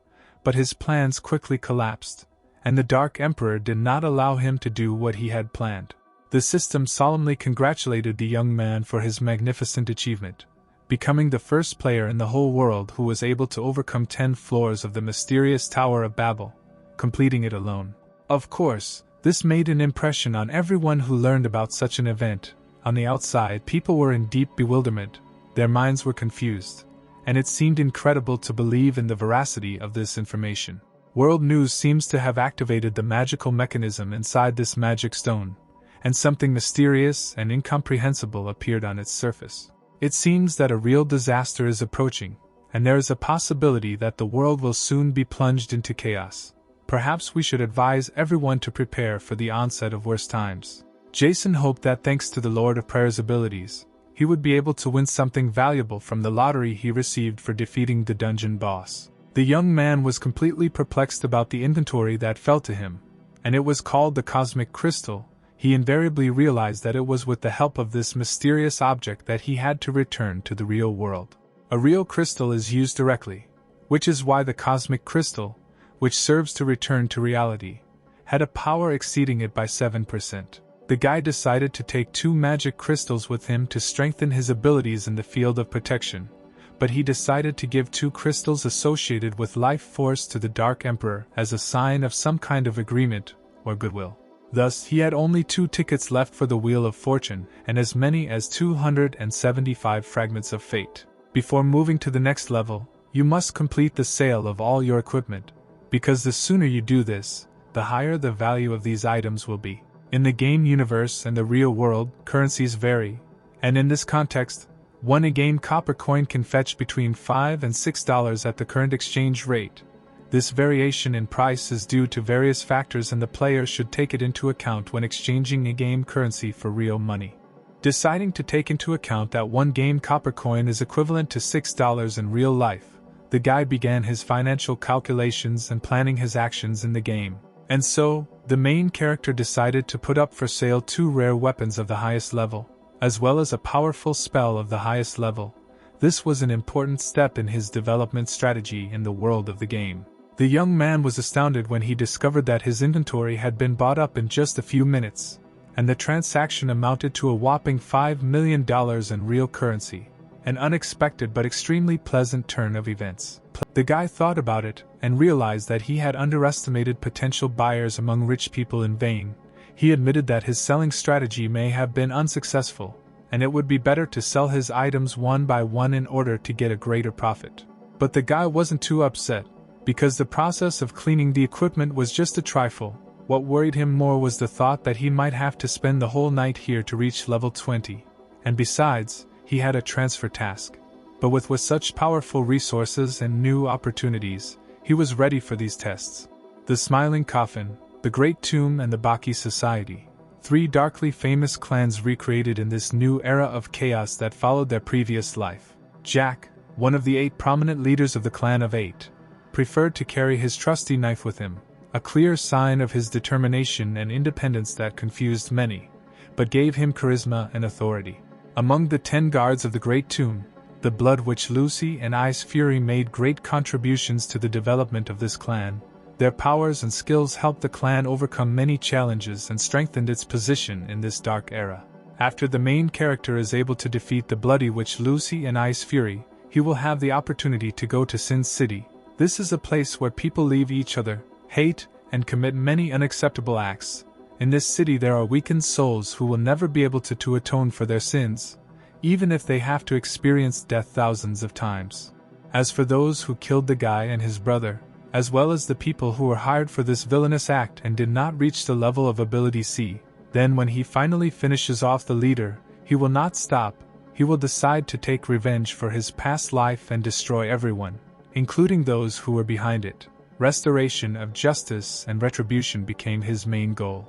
But his plans quickly collapsed, and the Dark Emperor did not allow him to do what he had planned. The system solemnly congratulated the young man for his magnificent achievement, becoming the first player in the whole world who was able to overcome 10 floors of the mysterious Tower of Babel, completing it alone. Of course, this made an impression on everyone who learned about such an event. On the outside, people were in deep bewilderment, their minds were confused, and it seemed incredible to believe in the veracity of this information. World News seems to have activated the magical mechanism inside this magic stone, and something mysterious and incomprehensible appeared on its surface. It seems that a real disaster is approaching, and there is a possibility that the world will soon be plunged into chaos. Perhaps we should advise everyone to prepare for the onset of worse times. Jason hoped that thanks to the Lord of Prayer's abilities, he would be able to win something valuable from the lottery he received for defeating the dungeon boss. The young man was completely perplexed about the inventory that fell to him, and it was called the Cosmic Crystal. He invariably realized that it was with the help of this mysterious object that he had to return to the real world. A real crystal is used directly, which is why the Cosmic Crystal, which serves to return to reality, had a power exceeding it by 7%. The guy decided to take 2 magic crystals with him to strengthen his abilities in the field of protection, but he decided to give 2 crystals associated with life force to the Dark Emperor as a sign of some kind of agreement or goodwill. Thus, he had only 2 tickets left for the Wheel of Fortune and as many as 275 fragments of fate. Before moving to the next level, you must complete the sale of all your equipment, because the sooner you do this, the higher the value of these items will be. In the game universe and the real world, currencies vary, and in this context, one in-game copper coin can fetch between $5 and $6 at the current exchange rate. This variation in price is due to various factors and the player should take it into account when exchanging in-game currency for real money. Deciding to take into account that one game copper coin is equivalent to $6 in real life, the guy began his financial calculations and planning his actions in the game. And so, the main character decided to put up for sale 2 rare weapons of the highest level, as well as a powerful spell of the highest level. This was an important step in his development strategy in the world of the game. The young man was astounded when he discovered that his inventory had been bought up in just a few minutes, and the transaction amounted to a whopping $5 million in real currency, an unexpected but extremely pleasant turn of events. The guy thought about it and realized that he had underestimated potential buyers among rich people in vain. He admitted that his selling strategy may have been unsuccessful, and it would be better to sell his items one by one in order to get a greater profit. But the guy wasn't too upset, because the process of cleaning the equipment was just a trifle. What worried him more was the thought that he might have to spend the whole night here to reach level 20, and besides, he had a transfer task. But with such powerful resources and new opportunities, he was ready for these tests. The Smiling Coffin, the Great Tomb and the Baki Society, 3 darkly famous clans recreated in this new era of chaos that followed their previous life. Jack, one of the 8 prominent leaders of the Clan of 8, preferred to carry his trusty knife with him, a clear sign of his determination and independence that confused many, but gave him charisma and authority. Among the 10 guards of the Great Tomb, The Blood Witch Lucy and Ice Fury made great contributions to the development of this clan. Their powers and skills helped the clan overcome many challenges and strengthened its position in this dark era. After the main character is able to defeat the Bloody Witch Lucy and Ice Fury, he will have the opportunity to go to Sin City. This is a place where people leave each other, hate, and commit many unacceptable acts. In this city there are weakened souls who will never be able to atone for their sins, even if they have to experience death thousands of times. As for those who killed the guy and his brother, as well as the people who were hired for this villainous act and did not reach the level of ability C, then when he finally finishes off the leader, he will not stop. He will decide to take revenge for his past life and destroy everyone, including those who were behind it. Restoration of justice and retribution became his main goal.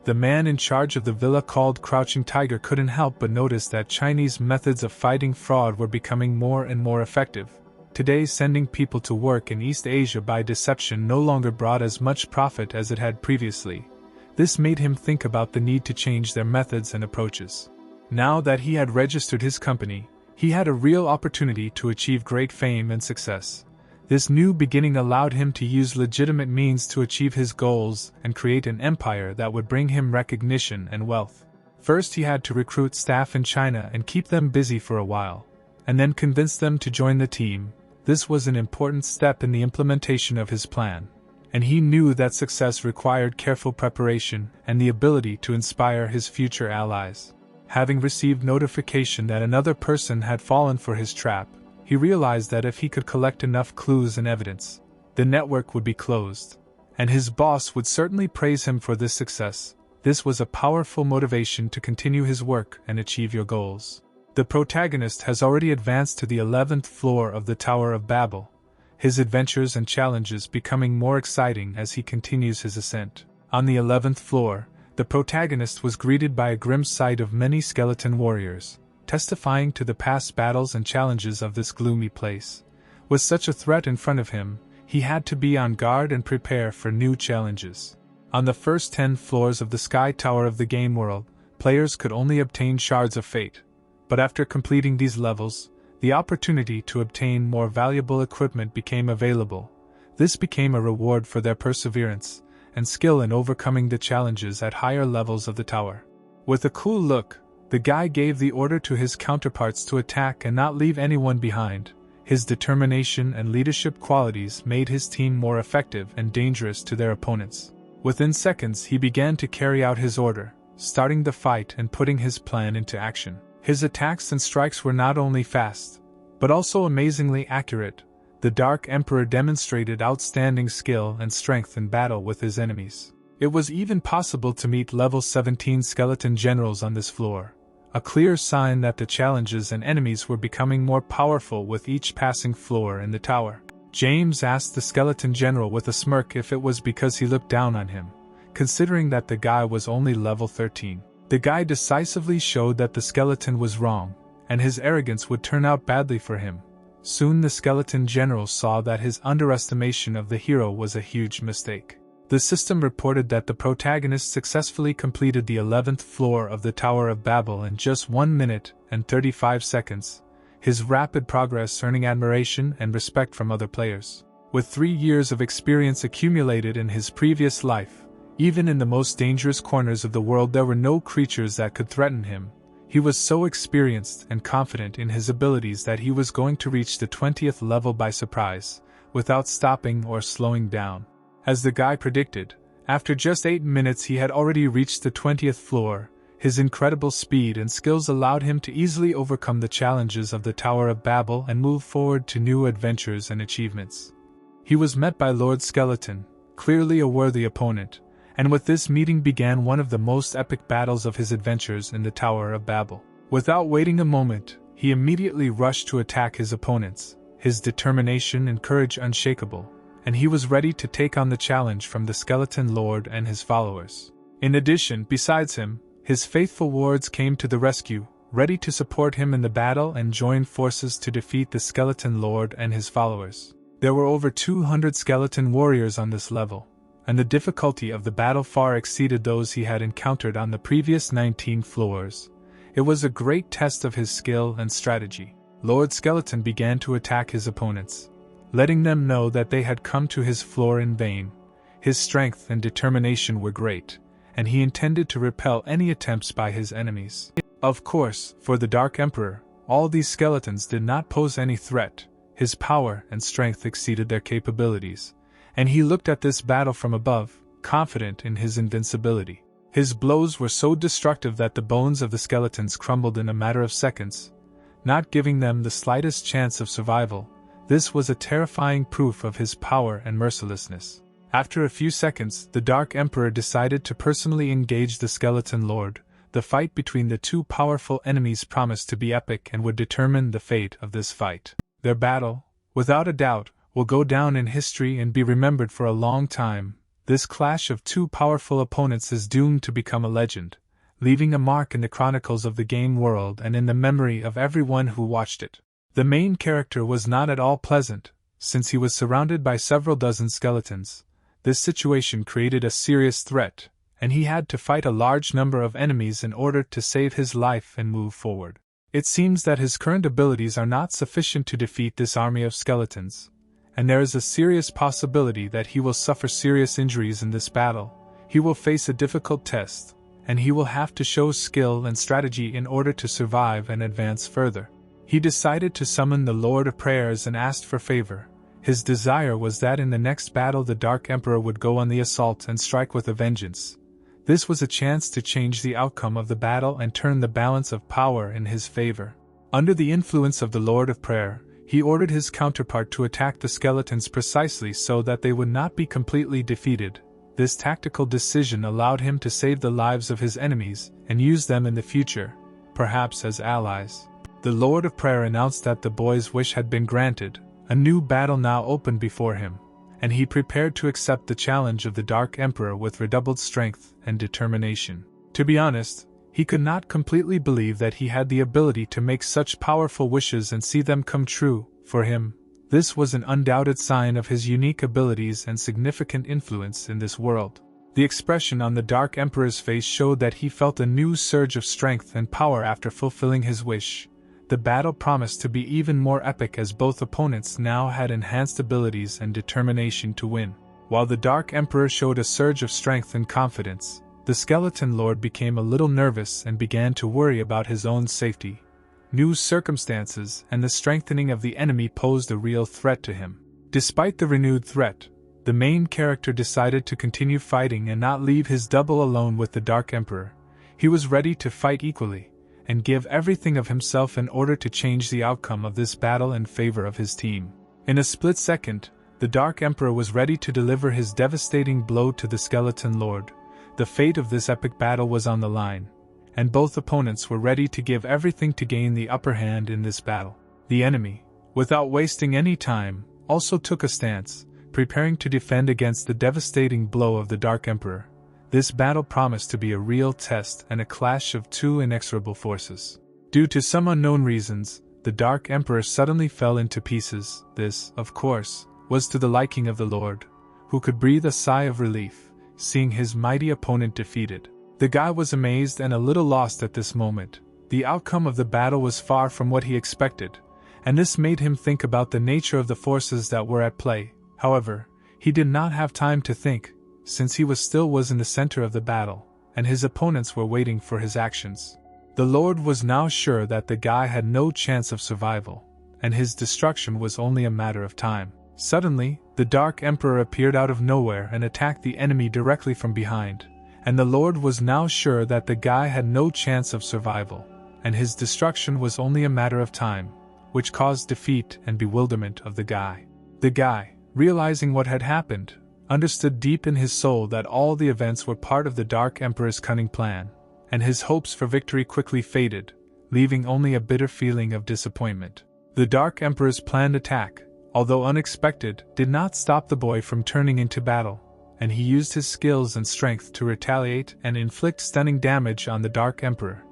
The man in charge of the villa called Crouching Tiger couldn't help but notice that Chinese methods of fighting fraud were becoming more and more effective. Today, sending people to work in East Asia by deception no longer brought as much profit as it had previously. This made him think about the need to change their methods and approaches. Now that he had registered his company, he had a real opportunity to achieve great fame and success. This new beginning allowed him to use legitimate means to achieve his goals and create an empire that would bring him recognition and wealth. First, he had to recruit staff in China and keep them busy for a while, and then convince them to join the team. This was an important step in the implementation of his plan, and he knew that success required careful preparation and the ability to inspire his future allies. Having received notification that another person had fallen for his trap, he realized that if he could collect enough clues and evidence, the network would be closed, and his boss would certainly praise him for this success. This was a powerful motivation to continue his work and achieve your goals. The protagonist has already advanced to the 11th floor of the Tower of Babel, his adventures and challenges becoming more exciting as he continues his ascent. On the 11th floor, the protagonist was greeted by a grim sight of many skeleton warriors, testifying to the past battles and challenges of this gloomy place. With such a threat in front of him, he had to be on guard and prepare for new challenges. On the first 10 floors of the Sky Tower of the game world, players could only obtain Shards of Fate. But after completing these levels, the opportunity to obtain more valuable equipment became available. This became a reward for their perseverance and skill in overcoming the challenges at higher levels of the tower. With a cool look, the guy gave the order to his counterparts to attack and not leave anyone behind. His determination and leadership qualities made his team more effective and dangerous to their opponents. Within seconds, he began to carry out his order, starting the fight and putting his plan into action. His attacks and strikes were not only fast, but also amazingly accurate. The Dark Emperor demonstrated outstanding skill and strength in battle with his enemies. It was even possible to meet level 17 skeleton generals on this floor, a clear sign that the challenges and enemies were becoming more powerful with each passing floor in the tower. James asked the skeleton general with a smirk if it was because he looked down on him, considering that the guy was only level 13. The guy decisively showed that the skeleton was wrong, and his arrogance would turn out badly for him. Soon the skeleton general saw that his underestimation of the hero was a huge mistake. The system reported that the protagonist successfully completed the 11th floor of the Tower of Babel in just 1 minute and 35 seconds, his rapid progress earning admiration and respect from other players. With 3 years of experience accumulated in his previous life, even in the most dangerous corners of the world there were no creatures that could threaten him. He was so experienced and confident in his abilities that he was going to reach the 20th level by surprise, without stopping or slowing down. As the guy predicted, after just 8 minutes he had already reached the 20th floor. His incredible speed and skills allowed him to easily overcome the challenges of the Tower of Babel and move forward to new adventures and achievements. He was met by Lord Skeleton, clearly a worthy opponent, and with this meeting began one of the most epic battles of his adventures in the Tower of Babel. Without waiting a moment, he immediately rushed to attack his opponents, his determination and courage unshakable, and he was ready to take on the challenge from the Skeleton Lord and his followers. In addition, besides him, his faithful wards came to the rescue, ready to support him in the battle and join forces to defeat the Skeleton Lord and his followers. There were over 200 skeleton warriors on this level, and the difficulty of the battle far exceeded those he had encountered on the previous 19 floors. It was a great test of his skill and strategy. Lord Skeleton began to attack his opponents, letting them know that they had come to his floor in vain. His strength and determination were great, and he intended to repel any attempts by his enemies. Of course, for the Dark Emperor, all these skeletons did not pose any threat. His power and strength exceeded their capabilities, and he looked at this battle from above, confident in his invincibility. His blows were so destructive that the bones of the skeletons crumbled in a matter of seconds, not giving them the slightest chance of survival. This was a terrifying proof of his power and mercilessness. After a few seconds, the Dark Emperor decided to personally engage the Skeleton Lord. The fight between the two powerful enemies promised to be epic and would determine the fate of this fight. Their battle, without a doubt, will go down in history and be remembered for a long time. This clash of two powerful opponents is doomed to become a legend, leaving a mark in the chronicles of the game world and in the memory of everyone who watched it. The main character was not at all pleasant, since he was surrounded by several dozen skeletons. This situation created a serious threat, and he had to fight a large number of enemies in order to save his life and move forward. It seems that his current abilities are not sufficient to defeat this army of skeletons, and there is a serious possibility that he will suffer serious injuries in this battle. He will face a difficult test, and he will have to show skill and strategy in order to survive and advance further. He decided to summon the Lord of Prayers and asked for favor. His desire was that in the next battle the Dark Emperor would go on the assault and strike with a vengeance. This was a chance to change the outcome of the battle and turn the balance of power in his favor. Under the influence of the Lord of Prayer, he ordered his counterpart to attack the skeletons precisely so that they would not be completely defeated. This tactical decision allowed him to save the lives of his enemies and use them in the future, perhaps as allies. The Lord of Prayer announced that the boy's wish had been granted. A new battle now opened before him, and he prepared to accept the challenge of the Dark Emperor with redoubled strength and determination. To be honest, he could not completely believe that he had the ability to make such powerful wishes and see them come true. For him, this was an undoubted sign of his unique abilities and significant influence in this world. The expression on the Dark Emperor's face showed that he felt a new surge of strength and power after fulfilling his wish. The battle promised to be even more epic as both opponents now had enhanced abilities and determination to win. While the Dark Emperor showed a surge of strength and confidence, the Skeleton Lord became a little nervous and began to worry about his own safety. New circumstances and the strengthening of the enemy posed a real threat to him. Despite the renewed threat, the main character decided to continue fighting and not leave his double alone with the Dark Emperor. He was ready to fight equally and give everything of himself in order to change the outcome of this battle in favor of his team. In a split second, the Dark Emperor was ready to deliver his devastating blow to the Skeleton Lord. The fate of this epic battle was on the line, and both opponents were ready to give everything to gain the upper hand in this battle. The enemy, without wasting any time, also took a stance, preparing to defend against the devastating blow of the Dark Emperor. This battle promised to be a real test and a clash of two inexorable forces. Due to some unknown reasons, the Dark Emperor suddenly fell into pieces. This, of course, was to the liking of the Lord, who could breathe a sigh of relief, seeing his mighty opponent defeated. The guy was amazed and a little lost at this moment. The outcome of the battle was far from what he expected, and this made him think about the nature of the forces that were at play. However, he did not have time to think, since he was in the center of the battle, and his opponents were waiting for his actions. The Lord was now sure that the guy had no chance of survival, and his destruction was only a matter of time. Suddenly, the Dark Emperor appeared out of nowhere and attacked the enemy directly from behind, and the Lord was now sure that the guy had no chance of survival, and his destruction was only a matter of time, which caused defeat and bewilderment of the guy. The guy, realizing what had happened, understood deep in his soul that all the events were part of the Dark Emperor's cunning plan, and his hopes for victory quickly faded, leaving only a bitter feeling of disappointment. The Dark Emperor's planned attack, although unexpected, did not stop the boy from turning into battle, and he used his skills and strength to retaliate and inflict stunning damage on the Dark Emperor,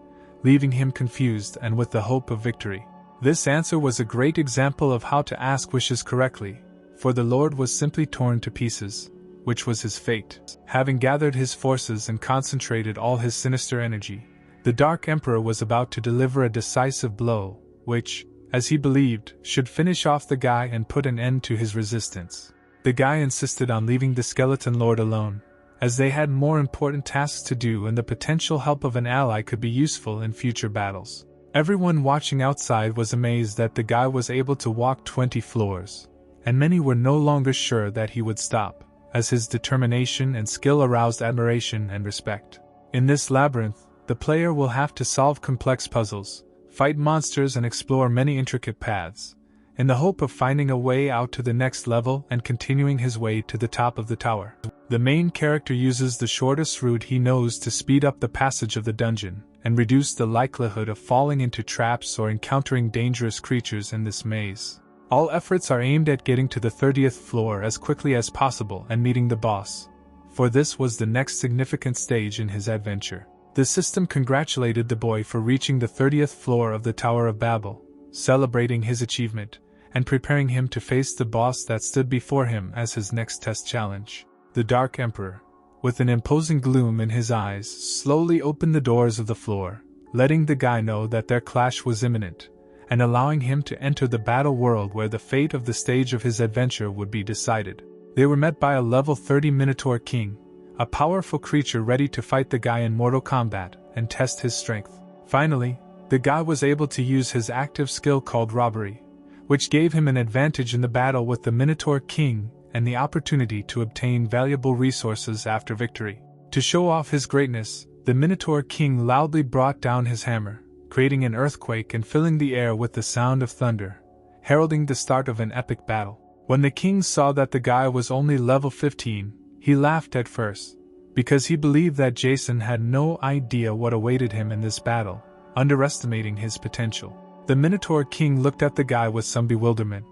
leaving him confused and with the hope of victory. This answer was a great example of how to ask wishes correctly, for the Lord was simply torn to pieces, which was his fate. Having gathered his forces and concentrated all his sinister energy, the Dark Emperor was about to deliver a decisive blow, which, as he believed, should finish off the guy and put an end to his resistance. The guy insisted on leaving the Skeleton Lord alone, as they had more important tasks to do and the potential help of an ally could be useful in future battles. Everyone watching outside was amazed that the guy was able to walk 20 floors, and many were no longer sure that he would stop, as his determination and skill aroused admiration and respect. In this labyrinth, the player will have to solve complex puzzles, fight monsters and explore many intricate paths, in the hope of finding a way out to the next level and continuing his way to the top of the tower. The main character uses the shortest route he knows to speed up the passage of the dungeon, and reduce the likelihood of falling into traps or encountering dangerous creatures in this maze. All efforts are aimed at getting to the 30th floor as quickly as possible and meeting the boss, for this was the next significant stage in his adventure. The system congratulated the boy for reaching the 30th floor of the Tower of Babel, celebrating his achievement, and preparing him to face the boss that stood before him as his next test challenge. The Dark Emperor, with an imposing gloom in his eyes, slowly opened the doors of the floor, letting the guy know that their clash was imminent, and allowing him to enter the battle world where the fate of the stage of his adventure would be decided. They were met by a level 30 Minotaur King, a powerful creature ready to fight the guy in mortal combat and test his strength. Finally, the guy was able to use his active skill called Robbery, which gave him an advantage in the battle with the Minotaur King and the opportunity to obtain valuable resources after victory. To show off his greatness, the Minotaur King loudly brought down his hammer, creating an earthquake and filling the air with the sound of thunder, heralding the start of an epic battle. When the king saw that the guy was only level 15, he laughed at first, because he believed that Jason had no idea what awaited him in this battle, underestimating his potential. The Minotaur King looked at the guy with some bewilderment,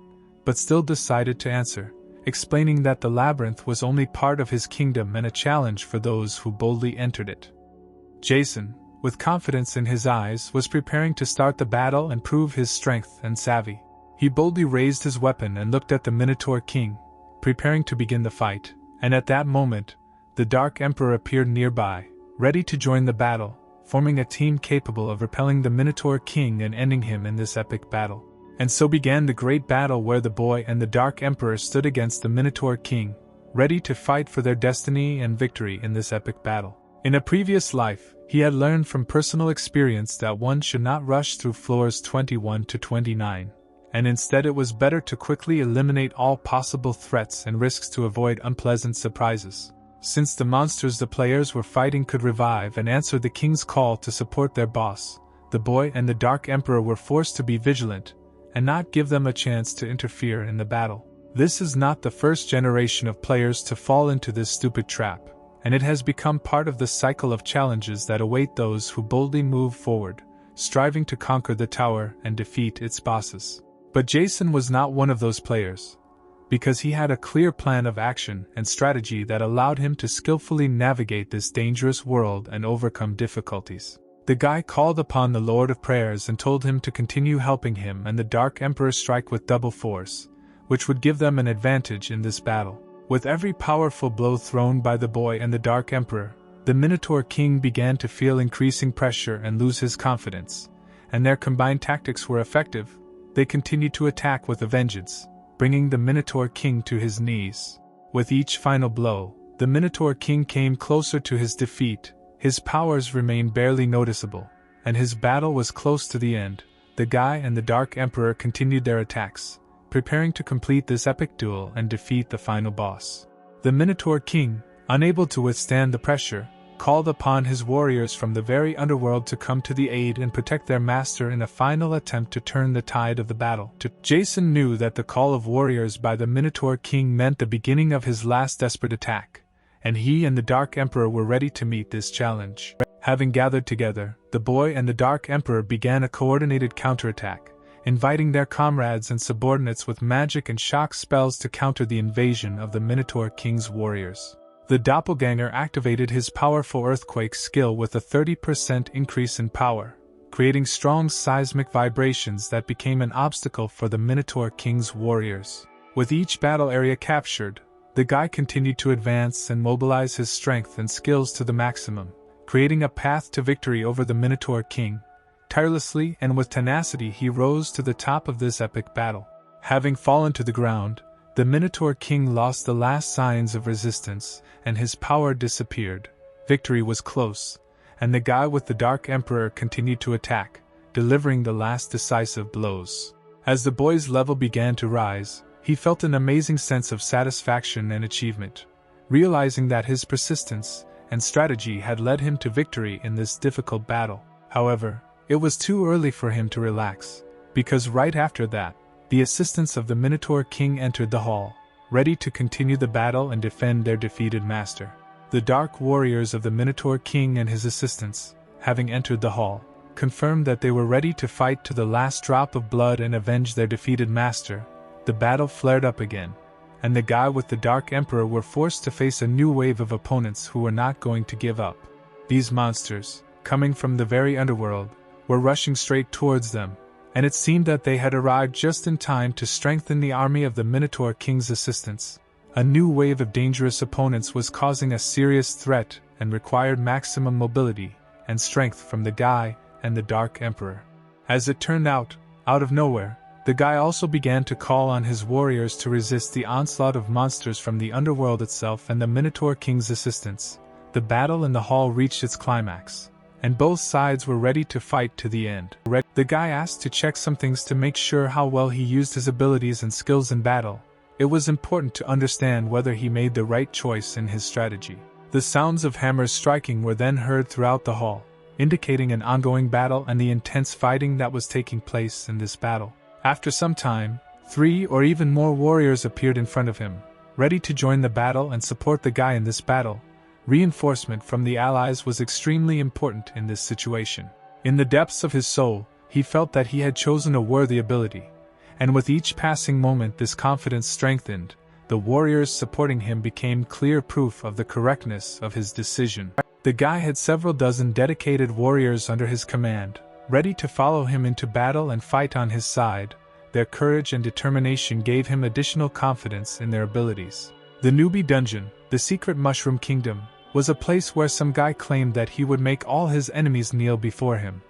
but still decided to answer, explaining that the labyrinth was only part of his kingdom and a challenge for those who boldly entered it. Jason, with confidence in his eyes, was preparing to start the battle and prove his strength and savvy. He boldly raised his weapon and looked at the Minotaur King, preparing to begin the fight, and at that moment, the Dark Emperor appeared nearby, ready to join the battle, forming a team capable of repelling the Minotaur King and ending him in this epic battle. And so began the great battle where the boy and the Dark Emperor stood against the Minotaur King, ready to fight for their destiny and victory in this epic battle. In a previous life, he had learned from personal experience that one should not rush through floors 21 to 29, and instead it was better to quickly eliminate all possible threats and risks to avoid unpleasant surprises. Since the monsters the players were fighting could revive and answer the king's call to support their boss, the boy and the Dark Emperor were forced to be vigilant, and not give them a chance to interfere in the battle. This is not the first generation of players to fall into this stupid trap, and it has become part of the cycle of challenges that await those who boldly move forward, striving to conquer the tower and defeat its bosses. But Jason was not one of those players, because he had a clear plan of action and strategy that allowed him to skillfully navigate this dangerous world and overcome difficulties. The guy called upon the Lord of Prayers and told him to continue helping him and the Dark Emperor strike with double force, which would give them an advantage in this battle. With every powerful blow thrown by the boy and the Dark Emperor, the Minotaur King began to feel increasing pressure and lose his confidence, and their combined tactics were effective. They continued to attack with a vengeance, bringing the Minotaur King to his knees. With each final blow, the Minotaur King came closer to his defeat. His powers remained barely noticeable, and his battle was close to the end. The guy and the Dark Emperor continued their attacks, preparing to complete this epic duel and defeat the final boss. The Minotaur King, unable to withstand the pressure, called upon his warriors from the very underworld to come to the aid and protect their master in a final attempt to turn the tide of the battle. Jason knew that the call of warriors by the Minotaur King meant the beginning of his last desperate attack, and he and the Dark Emperor were ready to meet this challenge. Having gathered together, the boy and the Dark Emperor began a coordinated counterattack, inviting their comrades and subordinates with magic and shock spells to counter the invasion of the Minotaur King's warriors. The doppelganger activated his powerful earthquake skill with a 30% increase in power, creating strong seismic vibrations that became an obstacle for the Minotaur King's warriors. With each battle area captured, the guy continued to advance and mobilize his strength and skills to the maximum, creating a path to victory over the Minotaur King, Tirelessly and with tenacity he rose to the top of this epic battle. Having fallen to the ground, the Minotaur King lost the last signs of resistance, and his power disappeared. Victory was close, and the guy with the Dark Emperor continued to attack, delivering the last decisive blows. As the boy's level began to rise, he felt an amazing sense of satisfaction and achievement, realizing that his persistence and strategy had led him to victory in this difficult battle. However, it was too early for him to relax, because right after that, the assistants of the Minotaur King entered the hall, ready to continue the battle and defend their defeated master. The dark warriors of the Minotaur King and his assistants, having entered the hall, confirmed that they were ready to fight to the last drop of blood and avenge their defeated master. The battle flared up again, and the guy with the Dark Emperor were forced to face a new wave of opponents who were not going to give up. These monsters, coming from the very underworld, were rushing straight towards them, and it seemed that they had arrived just in time to strengthen the army of the Minotaur King's assistants. A new wave of dangerous opponents was causing a serious threat and required maximum mobility and strength from the guy and the Dark Emperor. As it turned out of nowhere, the guy also began to call on his warriors to resist the onslaught of monsters from the underworld itself and the Minotaur King's assistants. The battle in the hall reached its climax, and both sides were ready to fight to the end. The guy asked to check some things to make sure how well he used his abilities and skills in battle. It was important to understand whether he made the right choice in his strategy. The sounds of hammers striking were then heard throughout the hall, indicating an ongoing battle and the intense fighting that was taking place in this battle. After some time, 3 or even more warriors appeared in front of him, ready to join the battle and support the guy in this battle. Reinforcement from the allies was extremely important in this situation. In the depths of his soul, he felt that he had chosen a worthy ability, and with each passing moment this confidence strengthened. The warriors supporting him became clear proof of the correctness of his decision. The guy had several dozen dedicated warriors under his command, ready to follow him into battle and fight on his side. Their courage and determination gave him additional confidence in their abilities. The newbie dungeon, the secret mushroom kingdom, was a place where some guy claimed that he would make all his enemies kneel before him.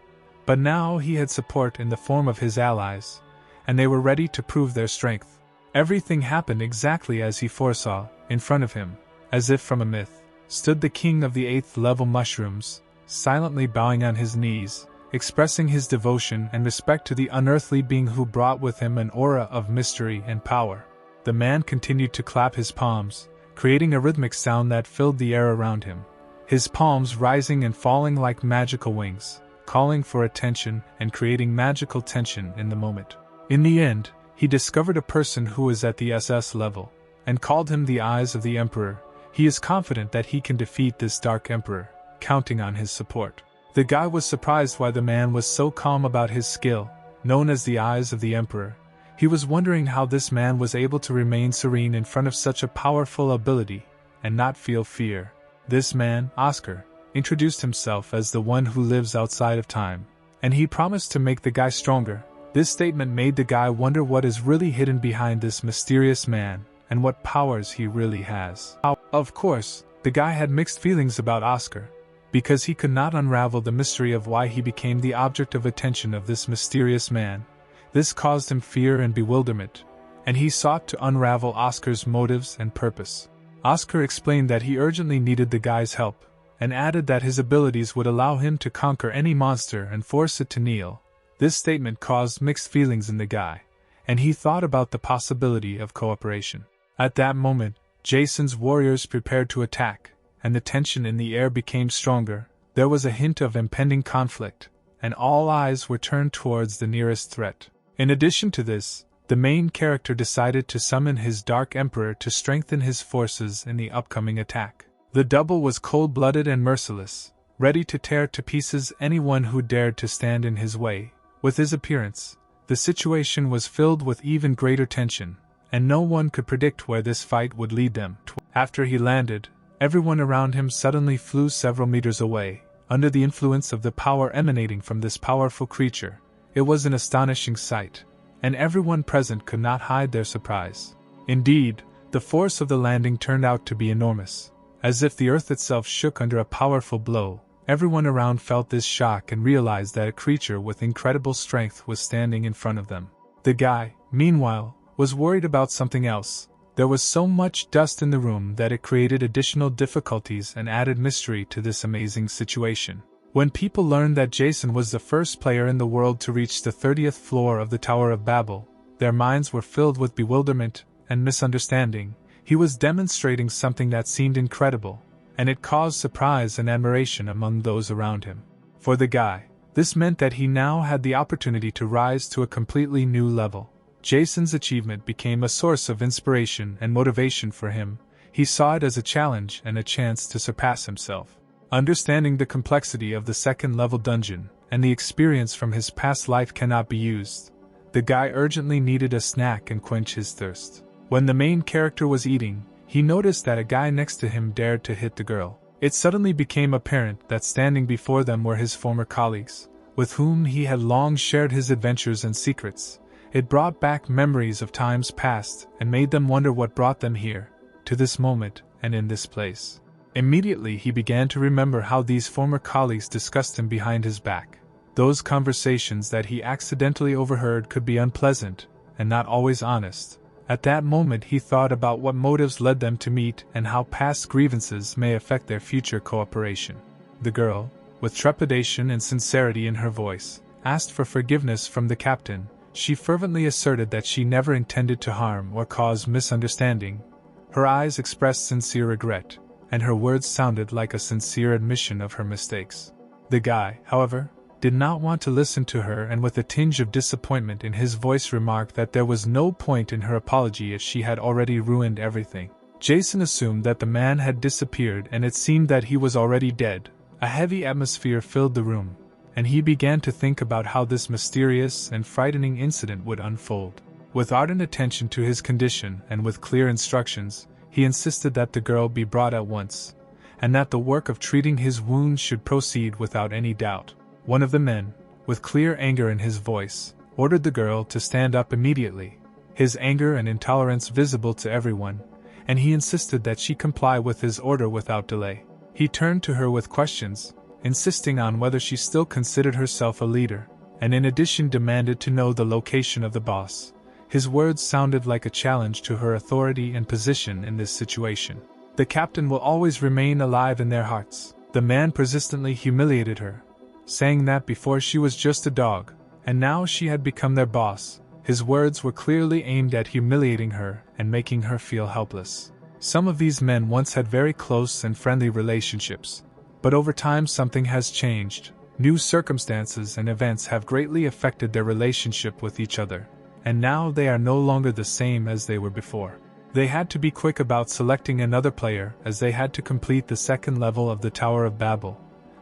But now he had support in the form of his allies, and they were ready to prove their strength. Everything happened exactly as he foresaw. In front of him, as if from a myth, stood the king of the 8th level mushrooms, silently bowing on his knees, expressing his devotion and respect to the unearthly being who brought with him an aura of mystery and power. The man continued to clap his palms, creating a rhythmic sound that filled the air around him, his palms rising and falling like magical wings, calling for attention and creating magical tension in the moment. In the end, he discovered a person who was at the SS level, and called him the Eyes of the Emperor. He is confident that he can defeat this Dark Emperor, counting on his support. The guy was surprised why the man was so calm about his skill, known as the Eyes of the Emperor. He was wondering how this man was able to remain serene in front of such a powerful ability, and not feel fear. This man, Oscar, introduced himself as the one who lives outside of time, and he promised to make the guy stronger. This statement made the guy wonder what is really hidden behind this mysterious man, and what powers he really has. Of course, the guy had mixed feelings about Oscar, because he could not unravel the mystery of why he became the object of attention of this mysterious man. This caused him fear and bewilderment, and he sought to unravel Oscar's motives and purpose. Oscar explained that he urgently needed the guy's help, and added that his abilities would allow him to conquer any monster and force it to kneel. This statement caused mixed feelings in the guy, and he thought about the possibility of cooperation. At that moment, Jason's warriors prepared to attack, and the tension in the air became stronger. There was a hint of impending conflict, and all eyes were turned towards the nearest threat. In addition to this, the main character decided to summon his Dark Emperor to strengthen his forces in the upcoming attack. The double was cold-blooded and merciless, ready to tear to pieces anyone who dared to stand in his way. With his appearance, the situation was filled with even greater tension, and no one could predict where this fight would lead them. After he landed, everyone around him suddenly flew several meters away, under the influence of the power emanating from this powerful creature. It was an astonishing sight, and everyone present could not hide their surprise. Indeed, the force of the landing turned out to be enormous, as if the earth itself shook under a powerful blow, Everyone around felt this shock and realized that a creature with incredible strength was standing in front of them. The guy, meanwhile, was worried about something else. There was so much dust in the room that it created additional difficulties and added mystery to this amazing situation. When people learned that Jason was the first player in the world to reach the 30th floor of the Tower of Babel, their minds were filled with bewilderment and misunderstanding. He was demonstrating something that seemed incredible, and it caused surprise and admiration among those around him. For the guy, this meant that he now had the opportunity to rise to a completely new level. Jason's achievement became a source of inspiration and motivation for him. He saw it as a challenge and a chance to surpass himself. Understanding the complexity of the second-level dungeon and the experience from his past life cannot be used, the guy urgently needed a snack and quench his thirst. When the main character was eating, he noticed that a guy next to him dared to hit the girl. It suddenly became apparent that standing before them were his former colleagues, with whom he had long shared his adventures and secrets. It brought back memories of times past and made them wonder what brought them here, to this moment and in this place. Immediately he began to remember how these former colleagues discussed him behind his back. Those conversations that he accidentally overheard could be unpleasant and not always honest. At that moment he thought about what motives led them to meet and how past grievances may affect their future cooperation. The girl, with trepidation and sincerity in her voice, asked for forgiveness from the captain. She fervently asserted that she never intended to harm or cause misunderstanding. Her eyes expressed sincere regret, and her words sounded like a sincere admission of her mistakes. The guy, however, did not want to listen to her, and with a tinge of disappointment in his voice remarked that there was no point in her apology as she had already ruined everything. Jason assumed that the man had disappeared, and it seemed that he was already dead. A heavy atmosphere filled the room, and he began to think about how this mysterious and frightening incident would unfold. With ardent attention to his condition and with clear instructions, he insisted that the girl be brought at once, and that the work of treating his wounds should proceed without any doubt. One of the men, with clear anger in his voice, ordered the girl to stand up immediately, his anger and intolerance visible to everyone, and he insisted that she comply with his order without delay. He turned to her with questions, insisting on whether she still considered herself a leader, and in addition demanded to know the location of the boss. His words sounded like a challenge to her authority and position in this situation. The captain will always remain alive in their hearts. The man persistently humiliated her, saying that before she was just a dog, and now she had become their boss. His words were clearly aimed at humiliating her and making her feel helpless. Some of these men once had very close and friendly relationships, but over time something has changed. New circumstances and events have greatly affected their relationship with each other, and now they are no longer the same as they were before. They had to be quick about selecting another player as they had to complete the second level of the Tower of Babel.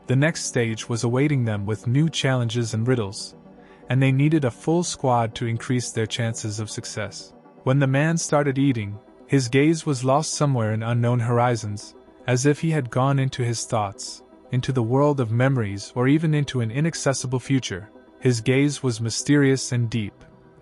The next stage was awaiting them with new challenges and riddles, and they needed a full squad to increase their chances of success. When the man started eating, his gaze was lost somewhere in unknown horizons, as if he had gone into his thoughts, into the world of memories or even into an inaccessible future. His gaze was mysterious and deep,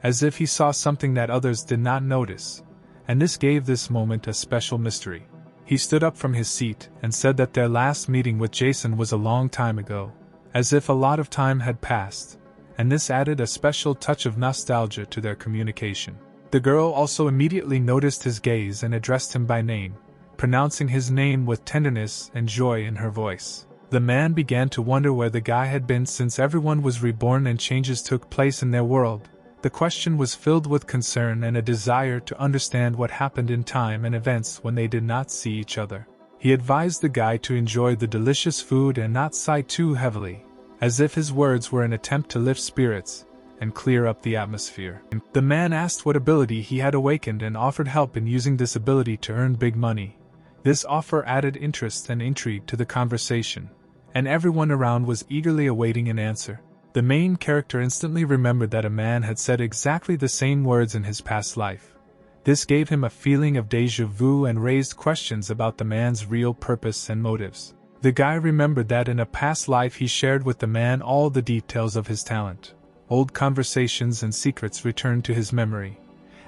as if he saw something that others did not notice, and this gave this moment a special mystery. He stood up from his seat and said that their last meeting with Jason was a long time ago, as if a lot of time had passed, and this added a special touch of nostalgia to their communication. The girl also immediately noticed his gaze and addressed him by name, pronouncing his name with tenderness and joy in her voice. The man began to wonder where the guy had been since everyone was reborn and changes took place in their world. The question was filled with concern and a desire to understand what happened in time and events when they did not see each other. He advised the guy to enjoy the delicious food and not sigh too heavily, as if his words were an attempt to lift spirits and clear up the atmosphere. The man asked what ability he had awakened and offered help in using this ability to earn big money. This offer added interest and intrigue to the conversation, and everyone around was eagerly awaiting an answer. The main character instantly remembered that a man had said exactly the same words in his past life. This gave him a feeling of déjà vu and raised questions about the man's real purpose and motives. The guy remembered that in a past life he shared with the man all the details of his talent. Old conversations and secrets returned to his memory,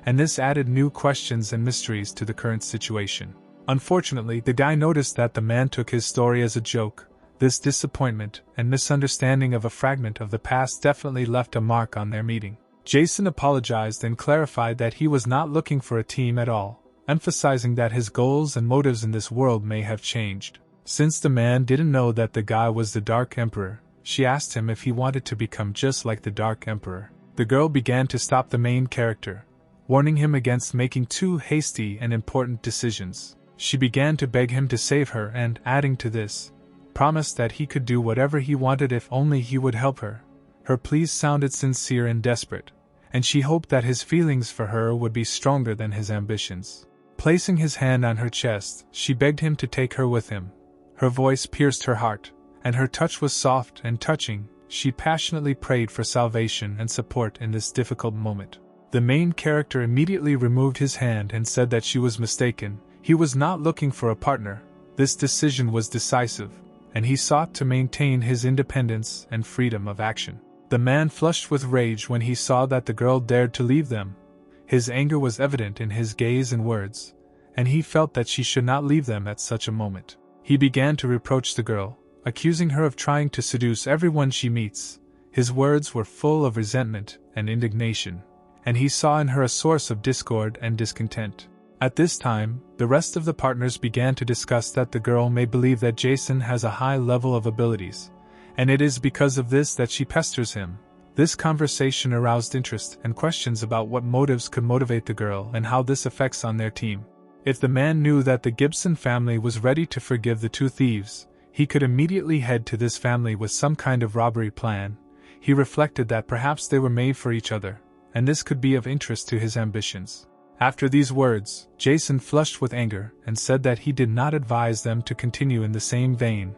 and this added new questions and mysteries to the current situation. Unfortunately, the guy noticed that the man took his story as a joke, This disappointment and misunderstanding of a fragment of the past definitely left a mark on their meeting. Jason apologized and clarified that he was not looking for a team at all, emphasizing that his goals and motives in this world may have changed. Since the man didn't know that the guy was the Dark Emperor, she asked him if he wanted to become just like the Dark Emperor. The girl began to stop the main character, warning him against making too hasty and important decisions. She began to beg him to save her and, adding to this, promised that he could do whatever he wanted if only he would help her. Her pleas sounded sincere and desperate, and she hoped that his feelings for her would be stronger than his ambitions. Placing his hand on her chest, she begged him to take her with him. Her voice pierced her heart, and her touch was soft and touching. She passionately prayed for salvation and support in this difficult moment. The main character immediately removed his hand and said that she was mistaken. He was not looking for a partner. This decision was decisive, and he sought to maintain his independence and freedom of action. The man flushed with rage when he saw that the girl dared to leave them. His anger was evident in his gaze and words, and he felt that she should not leave them at such a moment. He began to reproach the girl, accusing her of trying to seduce everyone she meets. His words were full of resentment and indignation, and he saw in her a source of discord and discontent. At this time, the rest of the partners began to discuss that the girl may believe that Jason has a high level of abilities, and it is because of this that she pesters him. This conversation aroused interest and questions about what motives could motivate the girl and how this affects on their team. If the man knew that the Gibson family was ready to forgive the two thieves, he could immediately head to this family with some kind of robbery plan. He reflected that perhaps they were made for each other, and this could be of interest to his ambitions. After these words, Jason flushed with anger and said that he did not advise them to continue in the same vein,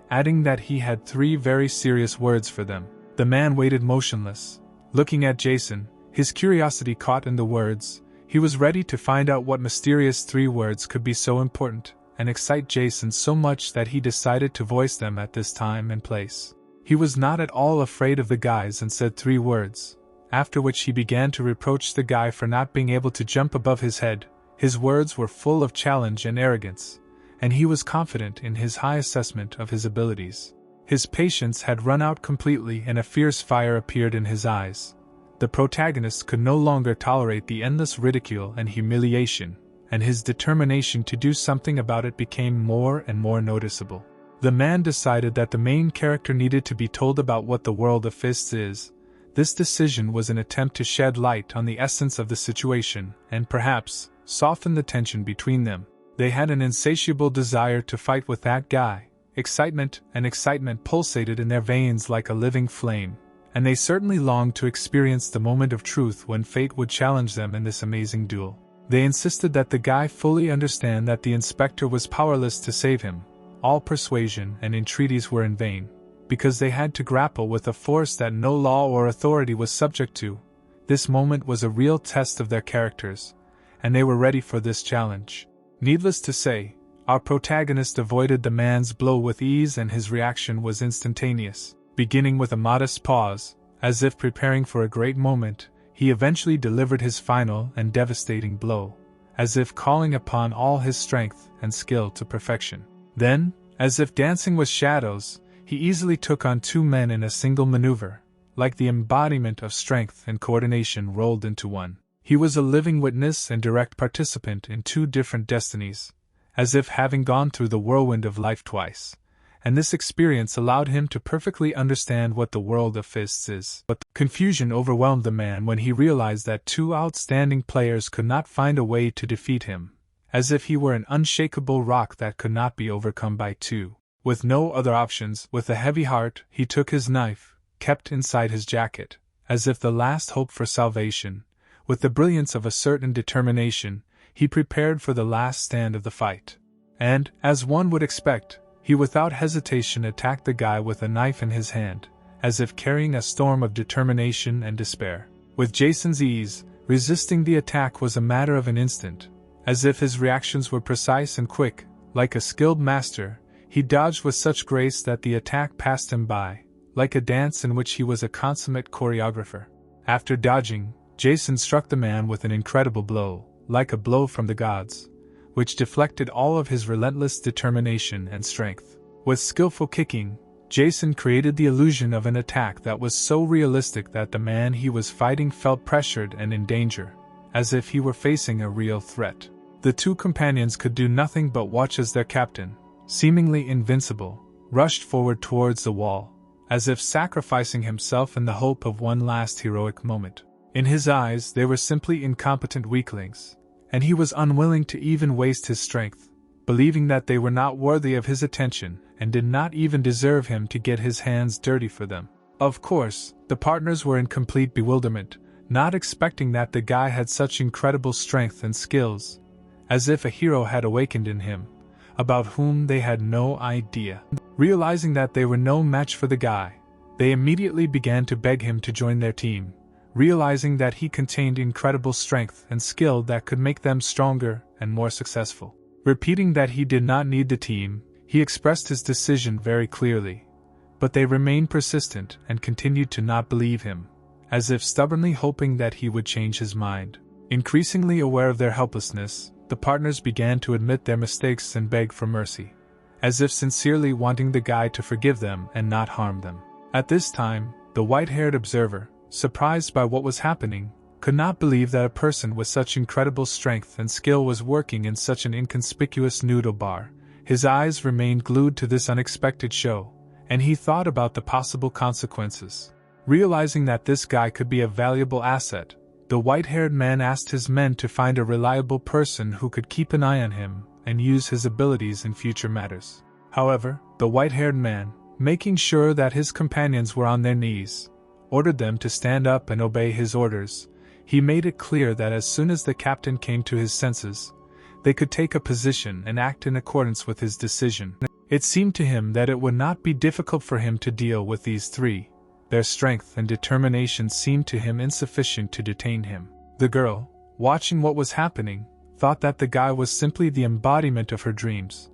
adding that he had 3 very serious words for them. The man waited motionless, looking at Jason, his curiosity caught in the words. He was ready to find out what mysterious 3 words could be so important and excite Jason so much that he decided to voice them at this time and place. He was not at all afraid of the guys and said 3 words, after which he began to reproach the guy for not being able to jump above his head. His words were full of challenge and arrogance, and he was confident in his high assessment of his abilities. His patience had run out completely and a fierce fire appeared in his eyes. The protagonist could no longer tolerate the endless ridicule and humiliation, and his determination to do something about it became more and more noticeable. The man decided that the main character needed to be told about what the world of fists is. This decision was an attempt to shed light on the essence of the situation and perhaps soften the tension between them. They had an insatiable desire to fight with that guy. Excitement pulsated in their veins like a living flame, and they certainly longed to experience the moment of truth when fate would challenge them in this amazing duel. They insisted that the guy fully understand that the inspector was powerless to save him. All persuasion and entreaties were in vain, because they had to grapple with a force that no law or authority was subject to. This moment was a real test of their characters, and they were ready for this challenge. Needless to say, our protagonist avoided the man's blow with ease and his reaction was instantaneous. Beginning with a modest pause, as if preparing for a great moment, he eventually delivered his final and devastating blow, as if calling upon all his strength and skill to perfection. Then, as if dancing with shadows, he easily took on 2 men in a single maneuver, like the embodiment of strength and coordination rolled into one. He was a living witness and direct participant in 2 different destinies, as if having gone through the whirlwind of life twice, and this experience allowed him to perfectly understand what the world of fists is. But confusion overwhelmed the man when he realized that 2 outstanding players could not find a way to defeat him, as if he were an unshakable rock that could not be overcome by 2. With no other options, with a heavy heart, he took his knife, kept inside his jacket, as if the last hope for salvation. With the brilliance of a certain determination, he prepared for the last stand of the fight. And, as one would expect, he without hesitation attacked the guy with a knife in his hand, as if carrying a storm of determination and despair. With Jason's ease, resisting the attack was a matter of an instant. As if his reactions were precise and quick, like a skilled master, he dodged with such grace that the attack passed him by, like a dance in which he was a consummate choreographer. After dodging, Jason struck the man with an incredible blow, like a blow from the gods, which deflected all of his relentless determination and strength. With skillful kicking, Jason created the illusion of an attack that was so realistic that the man he was fighting felt pressured and in danger, as if he were facing a real threat. The two companions could do nothing but watch as their captain, seemingly invincible, rushed forward towards the wall, as if sacrificing himself in the hope of one last heroic moment. In his eyes, they were simply incompetent weaklings, and he was unwilling to even waste his strength, believing that they were not worthy of his attention and did not even deserve him to get his hands dirty for them. Of course, the partners were in complete bewilderment, not expecting that the guy had such incredible strength and skills, as if a hero had awakened in him, about whom they had no idea. Realizing that they were no match for the guy, they immediately began to beg him to join their team, realizing that he contained incredible strength and skill that could make them stronger and more successful. Repeating that he did not need the team, he expressed his decision very clearly, but they remained persistent and continued to not believe him, as if stubbornly hoping that he would change his mind. Increasingly aware of their helplessness, the partners began to admit their mistakes and beg for mercy, as if sincerely wanting the guy to forgive them and not harm them. At this time, the white-haired observer, surprised by what was happening, could not believe that a person with such incredible strength and skill was working in such an inconspicuous noodle bar. His eyes remained glued to this unexpected show, and he thought about the possible consequences. Realizing that this guy could be a valuable asset, the white-haired man asked his men to find a reliable person who could keep an eye on him and use his abilities in future matters. However, the white-haired man, making sure that his companions were on their knees, ordered them to stand up and obey his orders. He made it clear that as soon as the captain came to his senses, they could take a position and act in accordance with his decision. It seemed to him that it would not be difficult for him to deal with these three. Their strength and determination seemed to him insufficient to detain him. The girl, watching what was happening, thought that the guy was simply the embodiment of her dreams,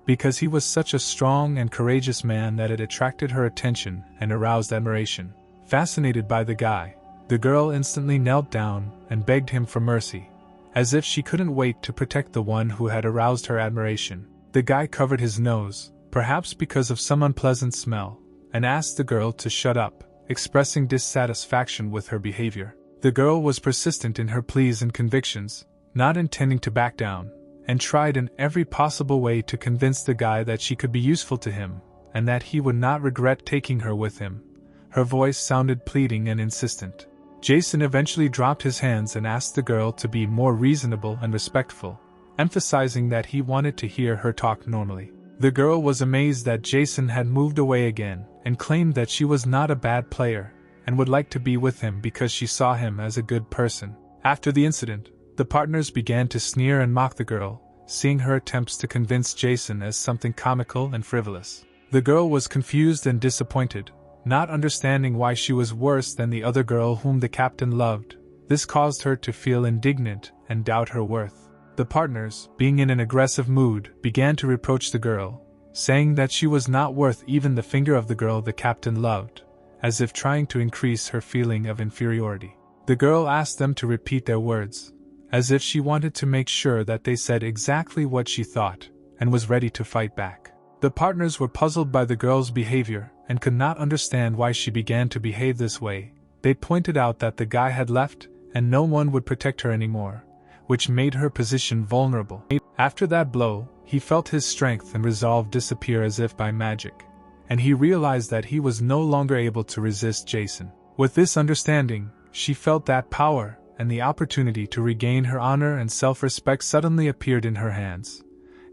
because he was such a strong and courageous man that it attracted her attention and aroused admiration. Fascinated by the guy, the girl instantly knelt down and begged him for mercy, as if she couldn't wait to protect the one who had aroused her admiration. The guy covered his nose, perhaps because of some unpleasant smell, and asked the girl to shut up, expressing dissatisfaction with her behavior. The girl was persistent in her pleas and convictions, not intending to back down, and tried in every possible way to convince the guy that she could be useful to him, and that he would not regret taking her with him. Her voice sounded pleading and insistent. Jason eventually dropped his hands and asked the girl to be more reasonable and respectful, emphasizing that he wanted to hear her talk normally. The girl was amazed that Jason had moved away again, and claimed that she was not a bad player, and would like to be with him because she saw him as a good person. After the incident, the partners began to sneer and mock the girl, seeing her attempts to convince Jason as something comical and frivolous. The girl was confused and disappointed, not understanding why she was worse than the other girl whom the captain loved. This caused her to feel indignant and doubt her worth. The partners, being in an aggressive mood, began to reproach the girl, saying that she was not worth even the finger of the girl the captain loved, as if trying to increase her feeling of inferiority. The girl asked them to repeat their words, as if she wanted to make sure that they said exactly what she thought, and was ready to fight back. The partners were puzzled by the girl's behavior, and could not understand why she began to behave this way. They pointed out that the guy had left, and no one would protect her anymore, which made her position vulnerable. After that blow, he felt his strength and resolve disappear as if by magic, and he realized that he was no longer able to resist Jason. With this understanding, she felt that power and the opportunity to regain her honor and self-respect suddenly appeared in her hands,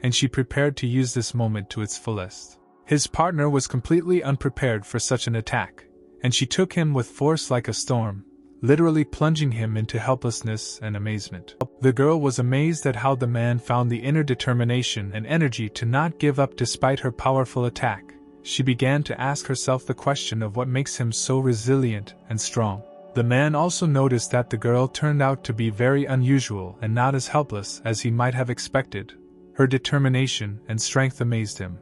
and she prepared to use this moment to its fullest. His partner was completely unprepared for such an attack, and she took him with force like a storm, literally plunging him into helplessness and amazement. The girl was amazed at how the man found the inner determination and energy to not give up despite her powerful attack. She began to ask herself the question of what makes him so resilient and strong. The man also noticed that the girl turned out to be very unusual and not as helpless as he might have expected. Her determination and strength amazed him,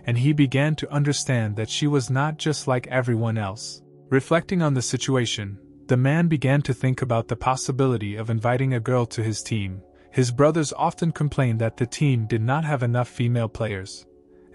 and he began to understand that she was not just like everyone else. Reflecting on the situation, the man began to think about the possibility of inviting a girl to his team. His brothers often complained that the team did not have enough female players,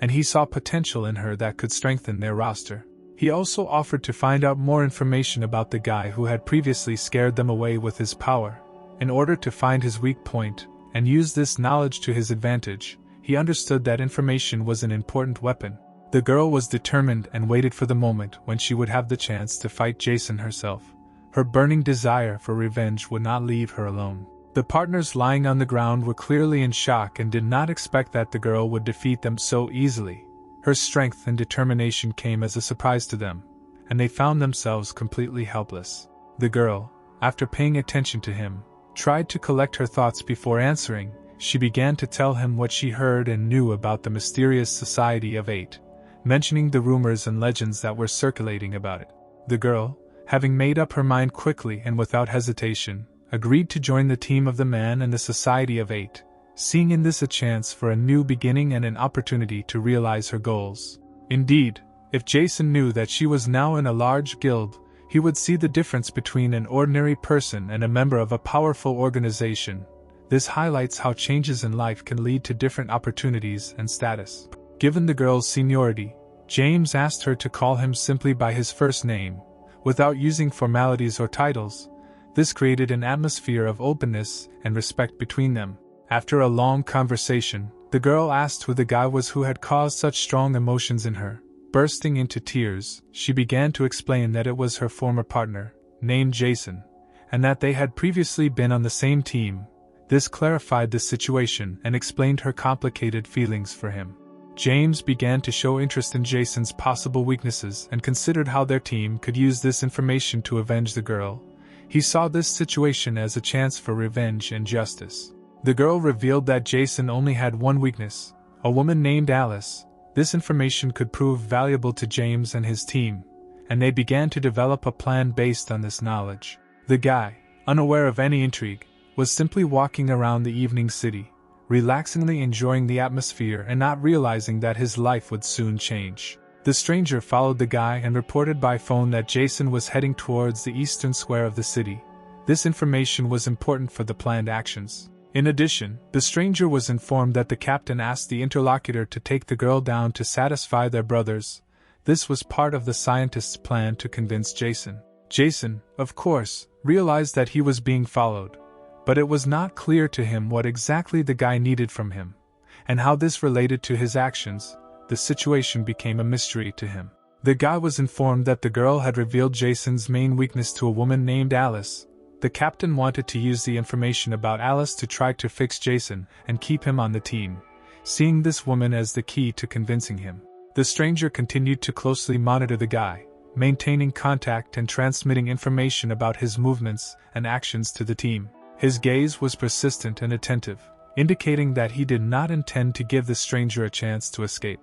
and he saw potential in her that could strengthen their roster. He also offered to find out more information about the guy who had previously scared them away with his power, in order to find his weak point and use this knowledge to his advantage. He understood that information was an important weapon. The girl was determined and waited for the moment when she would have the chance to fight Jason herself. Her burning desire for revenge would not leave her alone. The partners lying on the ground were clearly in shock and did not expect that the girl would defeat them so easily. Her strength and determination came as a surprise to them, and they found themselves completely helpless. The girl, after paying attention to him, tried to collect her thoughts before answering. She began to tell him what she heard and knew about the mysterious Society of Eight, mentioning the rumors and legends that were circulating about it. The girl, having made up her mind quickly and without hesitation, agreed to join the team of the man and the Society of Eight, seeing in this a chance for a new beginning and an opportunity to realize her goals. Indeed, if Jason knew that she was now in a large guild, he would see the difference between an ordinary person and a member of a powerful organization. This highlights how changes in life can lead to different opportunities and status. Given the girl's seniority, James asked her to call him simply by his first name, without using formalities or titles. This created an atmosphere of openness and respect between them. After a long conversation, the girl asked who the guy was who had caused such strong emotions in her. Bursting into tears, she began to explain that it was her former partner, named Jason, and that they had previously been on the same team. This clarified the situation and explained her complicated feelings for him. James began to show interest in Jason's possible weaknesses and considered how their team could use this information to avenge the girl. He saw this situation as a chance for revenge and justice. The girl revealed that Jason only had one weakness, a woman named Alice. This information could prove valuable to James and his team, and they began to develop a plan based on this knowledge. The guy, unaware of any intrigue, was simply walking around the evening city, relaxingly enjoying the atmosphere and not realizing that his life would soon change. The stranger followed the guy and reported by phone that Jason was heading towards the eastern square of the city. This information was important for the planned actions. In addition, the stranger was informed that the captain asked the interlocutor to take the girl down to satisfy their brothers. This was part of the scientist's plan to convince Jason. Jason, of course, realized that he was being followed, but it was not clear to him what exactly the guy needed from him, and how this related to his actions. The situation became a mystery to him. The guy was informed that the girl had revealed Jason's main weakness to a woman named Alice. The captain wanted to use the information about Alice to try to fix Jason and keep him on the team, seeing this woman as the key to convincing him. The stranger continued to closely monitor the guy, maintaining contact and transmitting information about his movements and actions to the team. His gaze was persistent and attentive, indicating that he did not intend to give the stranger a chance to escape.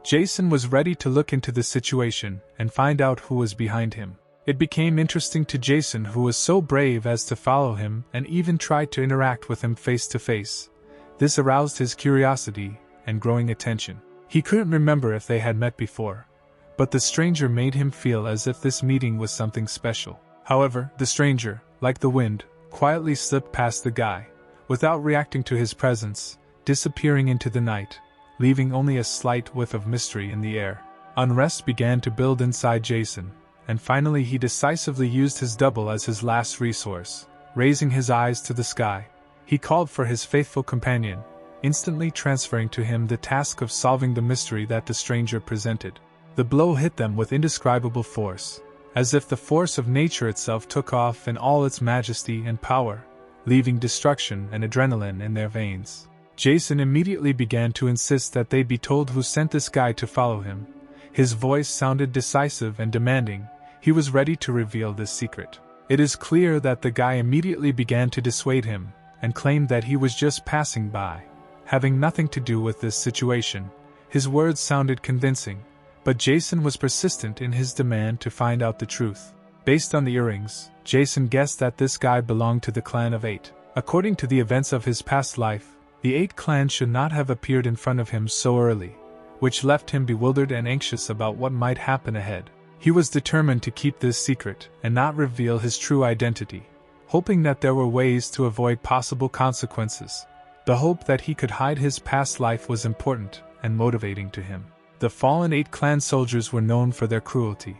Jason was ready to look into the situation and find out who was behind him. It became interesting to Jason, who was so brave as to follow him and even tried to interact with him face to face. This aroused his curiosity and growing attention. He couldn't remember if they had met before, but the stranger made him feel as if this meeting was something special. However, the stranger, like the wind, quietly slipped past the guy, without reacting to his presence, disappearing into the night, leaving only a slight whiff of mystery in the air. Unrest began to build inside Jason, and finally he decisively used his double as his last resource. Raising his eyes to the sky, he called for his faithful companion, instantly transferring to him the task of solving the mystery that the stranger presented. The blow hit them with indescribable force, as if the force of nature itself took off in all its majesty and power, leaving destruction and adrenaline in their veins. Jason immediately began to insist that they be told who sent this guy to follow him. His voice sounded decisive and demanding. He was ready to reveal this secret. It is clear that the guy immediately began to dissuade him, and claimed that he was just passing by, having nothing to do with this situation. His words sounded convincing, but Jason was persistent in his demand to find out the truth. Based on the earrings, Jason guessed that this guy belonged to the clan of Eight. According to the events of his past life, the Eight clan should not have appeared in front of him so early, which left him bewildered and anxious about what might happen ahead. He was determined to keep this secret and not reveal his true identity, hoping that there were ways to avoid possible consequences. The hope that he could hide his past life was important, and motivating to him. The fallen 8 clan soldiers were known for their cruelty.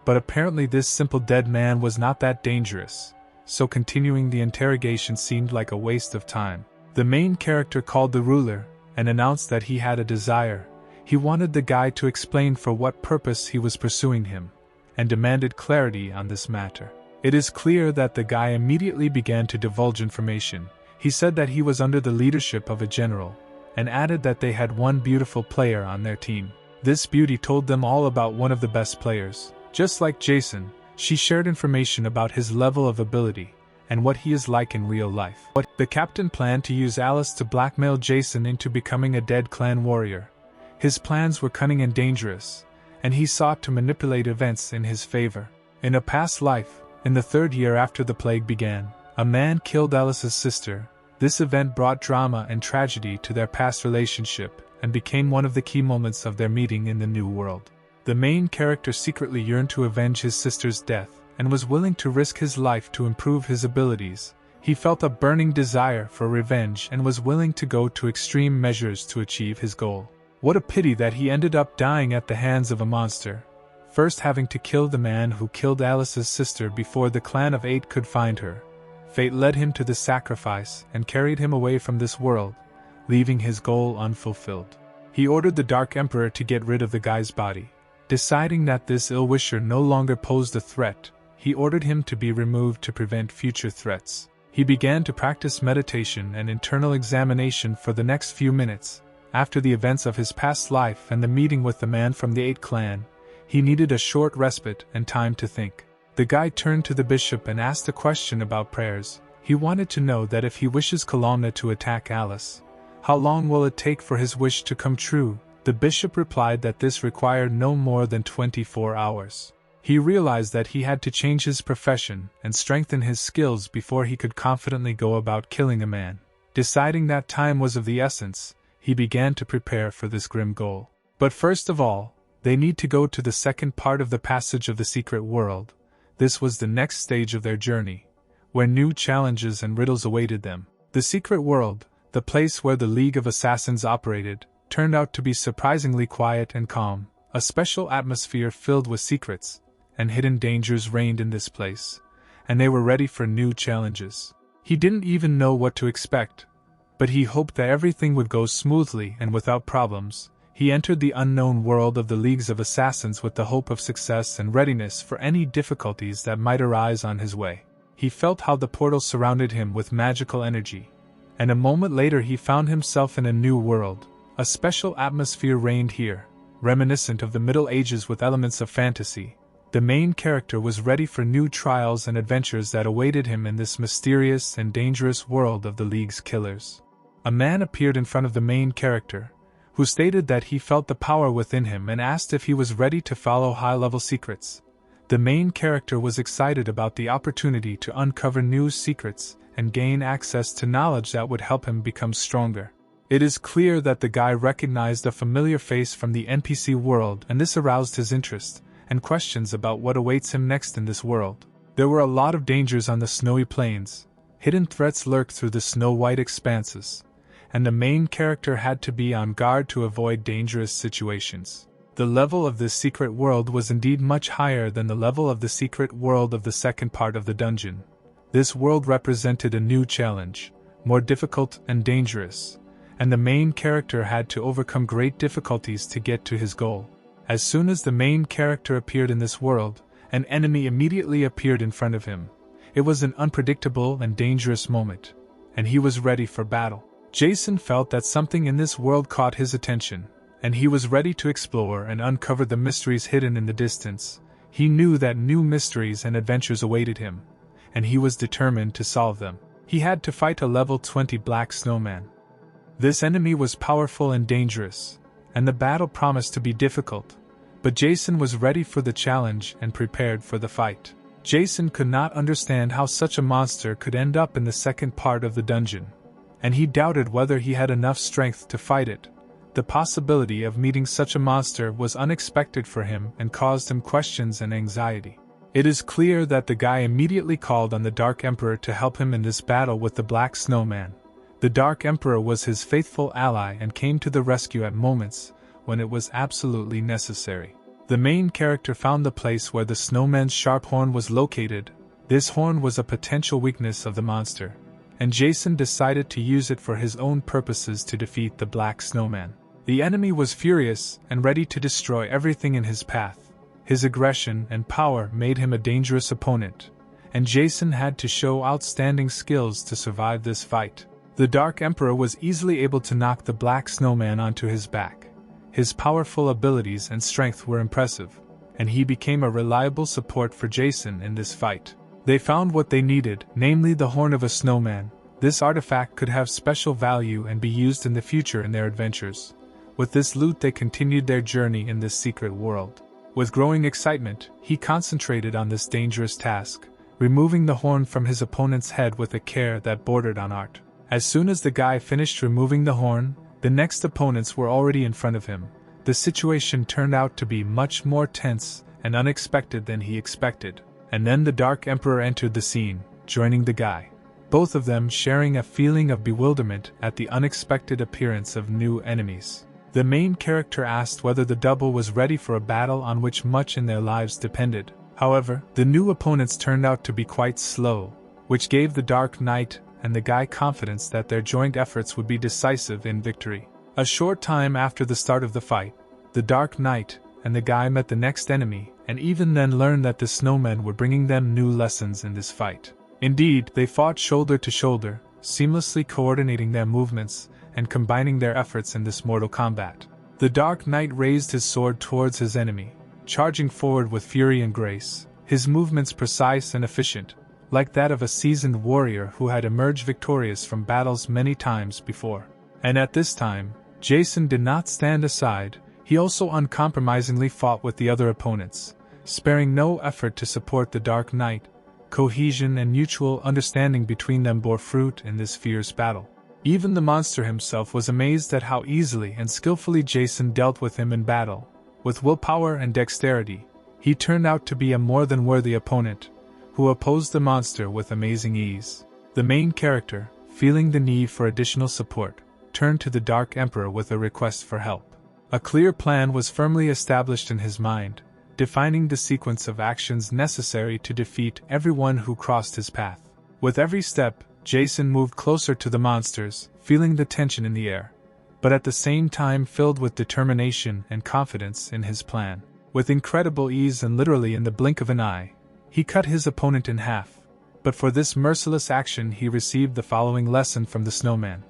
But apparently this simple dead man was not that dangerous, so continuing the interrogation seemed like a waste of time. The main character called the ruler and announced that he had a desire. He wanted the guy to explain for what purpose he was pursuing him, and demanded clarity on this matter. It is clear that the guy immediately began to divulge information. He said that he was under the leadership of a general, and added that they had one beautiful player on their team. This beauty told them all about one of the best players. Just like Jason, she shared information about his level of ability, and what he is like in real life. But the captain planned to use Alice to blackmail Jason into becoming a dead clan warrior. His plans were cunning and dangerous, and he sought to manipulate events in his favor. In a past life, in the 3rd year after the plague began, a man killed Alice's sister. This event brought drama and tragedy to their past relationship, and became one of the key moments of their meeting in the new world. The main character secretly yearned to avenge his sister's death, and was willing to risk his life to improve his abilities. He felt a burning desire for revenge and was willing to go to extreme measures to achieve his goal. What a pity that he ended up dying at the hands of a monster, first having to kill the man who killed Alice's sister before the clan of 8 could find her. Fate led him to the sacrifice and carried him away from this world, leaving his goal unfulfilled. He ordered the Dark Emperor to get rid of the guy's body. Deciding that this ill-wisher no longer posed a threat, he ordered him to be removed to prevent future threats. He began to practice meditation and internal examination for the next few minutes. After the events of his past life and the meeting with the man from the 8 clan, he needed a short respite and time to think. The guy turned to the bishop and asked a question about prayers. He wanted to know that if he wishes Kalomna to attack Alice, how long will it take for his wish to come true? The bishop replied that this required no more than 24 hours. He realized that he had to change his profession and strengthen his skills before he could confidently go about killing a man. Deciding that time was of the essence, he began to prepare for this grim goal. But first of all, they need to go to the second part of the passage of the secret world. This was the next stage of their journey, where new challenges and riddles awaited them. The secret world, the place where the League of Assassins operated, turned out to be surprisingly quiet and calm. A special atmosphere filled with secrets and hidden dangers reigned in this place, and they were ready for new challenges. He didn't even know what to expect, but he hoped that everything would go smoothly and without problems. He entered the unknown world of the Leagues of Assassins with the hope of success and readiness for any difficulties that might arise on his way. He felt how the portal surrounded him with magical energy, and a moment later he found himself in a new world. A special atmosphere reigned here, reminiscent of the Middle Ages with elements of fantasy. The main character was ready for new trials and adventures that awaited him in this mysterious and dangerous world of the League's killers. A man appeared in front of the main character, who stated that he felt the power within him and asked if he was ready to follow high-level secrets. The main character was excited about the opportunity to uncover new secrets and gain access to knowledge that would help him become stronger. It is clear that the guy recognized a familiar face from the NPC world, and this aroused his interest and questions about what awaits him next in this world. There were a lot of dangers on the snowy plains. Hidden threats lurked through the snow-white expanses, and the main character had to be on guard to avoid dangerous situations. The level of this secret world was indeed much higher than the level of the secret world of the second part of the dungeon. This world represented a new challenge, more difficult and dangerous, and the main character had to overcome great difficulties to get to his goal. As soon as the main character appeared in this world, an enemy immediately appeared in front of him. It was an unpredictable and dangerous moment, and he was ready for battle. Jason felt that something in this world caught his attention, and he was ready to explore and uncover the mysteries hidden in the distance. He knew that new mysteries and adventures awaited him, and he was determined to solve them. He had to fight a level 20 black snowman. This enemy was powerful and dangerous, and the battle promised to be difficult, but Jason was ready for the challenge and prepared for the fight. Jason could not understand how such a monster could end up in the second part of the dungeon, and he doubted whether he had enough strength to fight it. The possibility of meeting such a monster was unexpected for him and caused him questions and anxiety. It is clear that the guy immediately called on the Dark Emperor to help him in this battle with the Black Snowman. The Dark Emperor was his faithful ally and came to the rescue at moments when it was absolutely necessary. The main character found the place where the snowman's sharp horn was located. This horn was a potential weakness of the monster, and Jason decided to use it for his own purposes to defeat the Black Snowman. The enemy was furious and ready to destroy everything in his path. His aggression and power made him a dangerous opponent, and Jason had to show outstanding skills to survive this fight. The Dark Emperor was easily able to knock the Black Snowman onto his back. His powerful abilities and strength were impressive, and he became a reliable support for Jason in this fight. They found what they needed, namely the horn of a snowman. This artifact could have special value and be used in the future in their adventures. With this loot they continued their journey in this secret world. With growing excitement, he concentrated on this dangerous task, removing the horn from his opponent's head with a care that bordered on art. As soon as the guy finished removing the horn, the next opponents were already in front of him. The situation turned out to be much more tense and unexpected than he expected. And then the Dark Emperor entered the scene, joining the guy, both of them sharing a feeling of bewilderment at the unexpected appearance of new enemies. The main character asked whether the double was ready for a battle on which much in their lives depended. However, the new opponents turned out to be quite slow, which gave the Dark Knight and the guy confidence that their joint efforts would be decisive in victory. A short time after the start of the fight, the Dark Knight and the guy met the next enemy, and even then learned that the snowmen were bringing them new lessons in this fight. Indeed, they fought shoulder to shoulder, seamlessly coordinating their movements and combining their efforts in this mortal combat. The Dark Knight raised his sword towards his enemy, charging forward with fury and grace, his movements precise and efficient, like that of a seasoned warrior who had emerged victorious from battles many times before. And at this time, Jason did not stand aside. He also uncompromisingly fought with the other opponents, sparing no effort to support the Dark Knight. Cohesion and mutual understanding between them bore fruit in this fierce battle. Even the monster himself was amazed at how easily and skillfully Jason dealt with him in battle. With willpower and dexterity, he turned out to be a more than worthy opponent, who opposed the monster with amazing ease. The main character, feeling the need for additional support, turned to the Dark Emperor with a request for help. A clear plan was firmly established in his mind, defining the sequence of actions necessary to defeat everyone who crossed his path. With every step, Jason moved closer to the monsters, feeling the tension in the air, but at the same time filled with determination and confidence in his plan. With incredible ease and literally in the blink of an eye, he cut his opponent in half, but for this merciless action he received the following lesson from the snowman,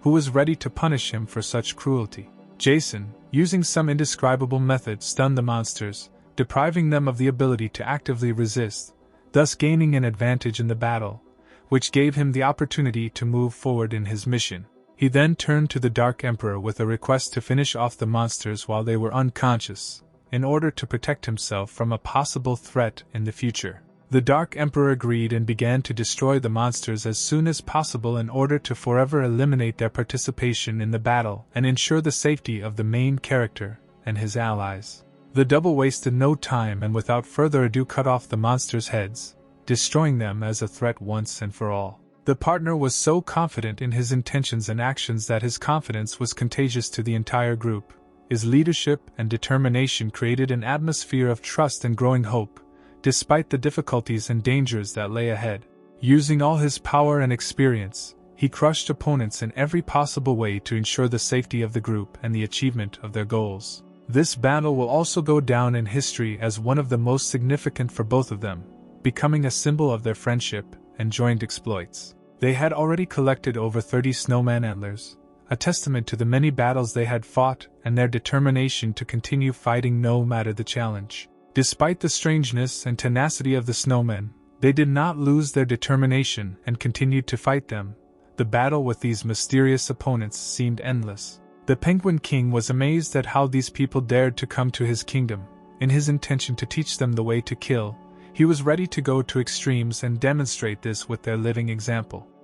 who was ready to punish him for such cruelty. Jason, using some indescribable method, stunned the monsters, depriving them of the ability to actively resist, thus gaining an advantage in the battle, which gave him the opportunity to move forward in his mission. He then turned to the Dark Emperor with a request to finish off the monsters while they were unconscious, in order to protect himself from a possible threat in the future. The Dark Emperor agreed and began to destroy the monsters as soon as possible in order to forever eliminate their participation in the battle and ensure the safety of the main character and his allies. The double wasted no time and without further ado cut off the monsters' heads, destroying them as a threat once and for all. The partner was so confident in his intentions and actions that his confidence was contagious to the entire group. His leadership and determination created an atmosphere of trust and growing hope, despite the difficulties and dangers that lay ahead. Using all his power and experience, he crushed opponents in every possible way to ensure the safety of the group and the achievement of their goals. This battle will also go down in history as one of the most significant for both of them, becoming a symbol of their friendship and joint exploits. They had already collected over 30 snowman antlers, a testament to the many battles they had fought and their determination to continue fighting no matter the challenge. Despite the strangeness and tenacity of the snowmen, they did not lose their determination and continued to fight them. The battle with these mysterious opponents seemed endless. The Penguin King was amazed at how these people dared to come to his kingdom. In his intention to teach them the way to kill, he was ready to go to extremes and demonstrate this with their living example.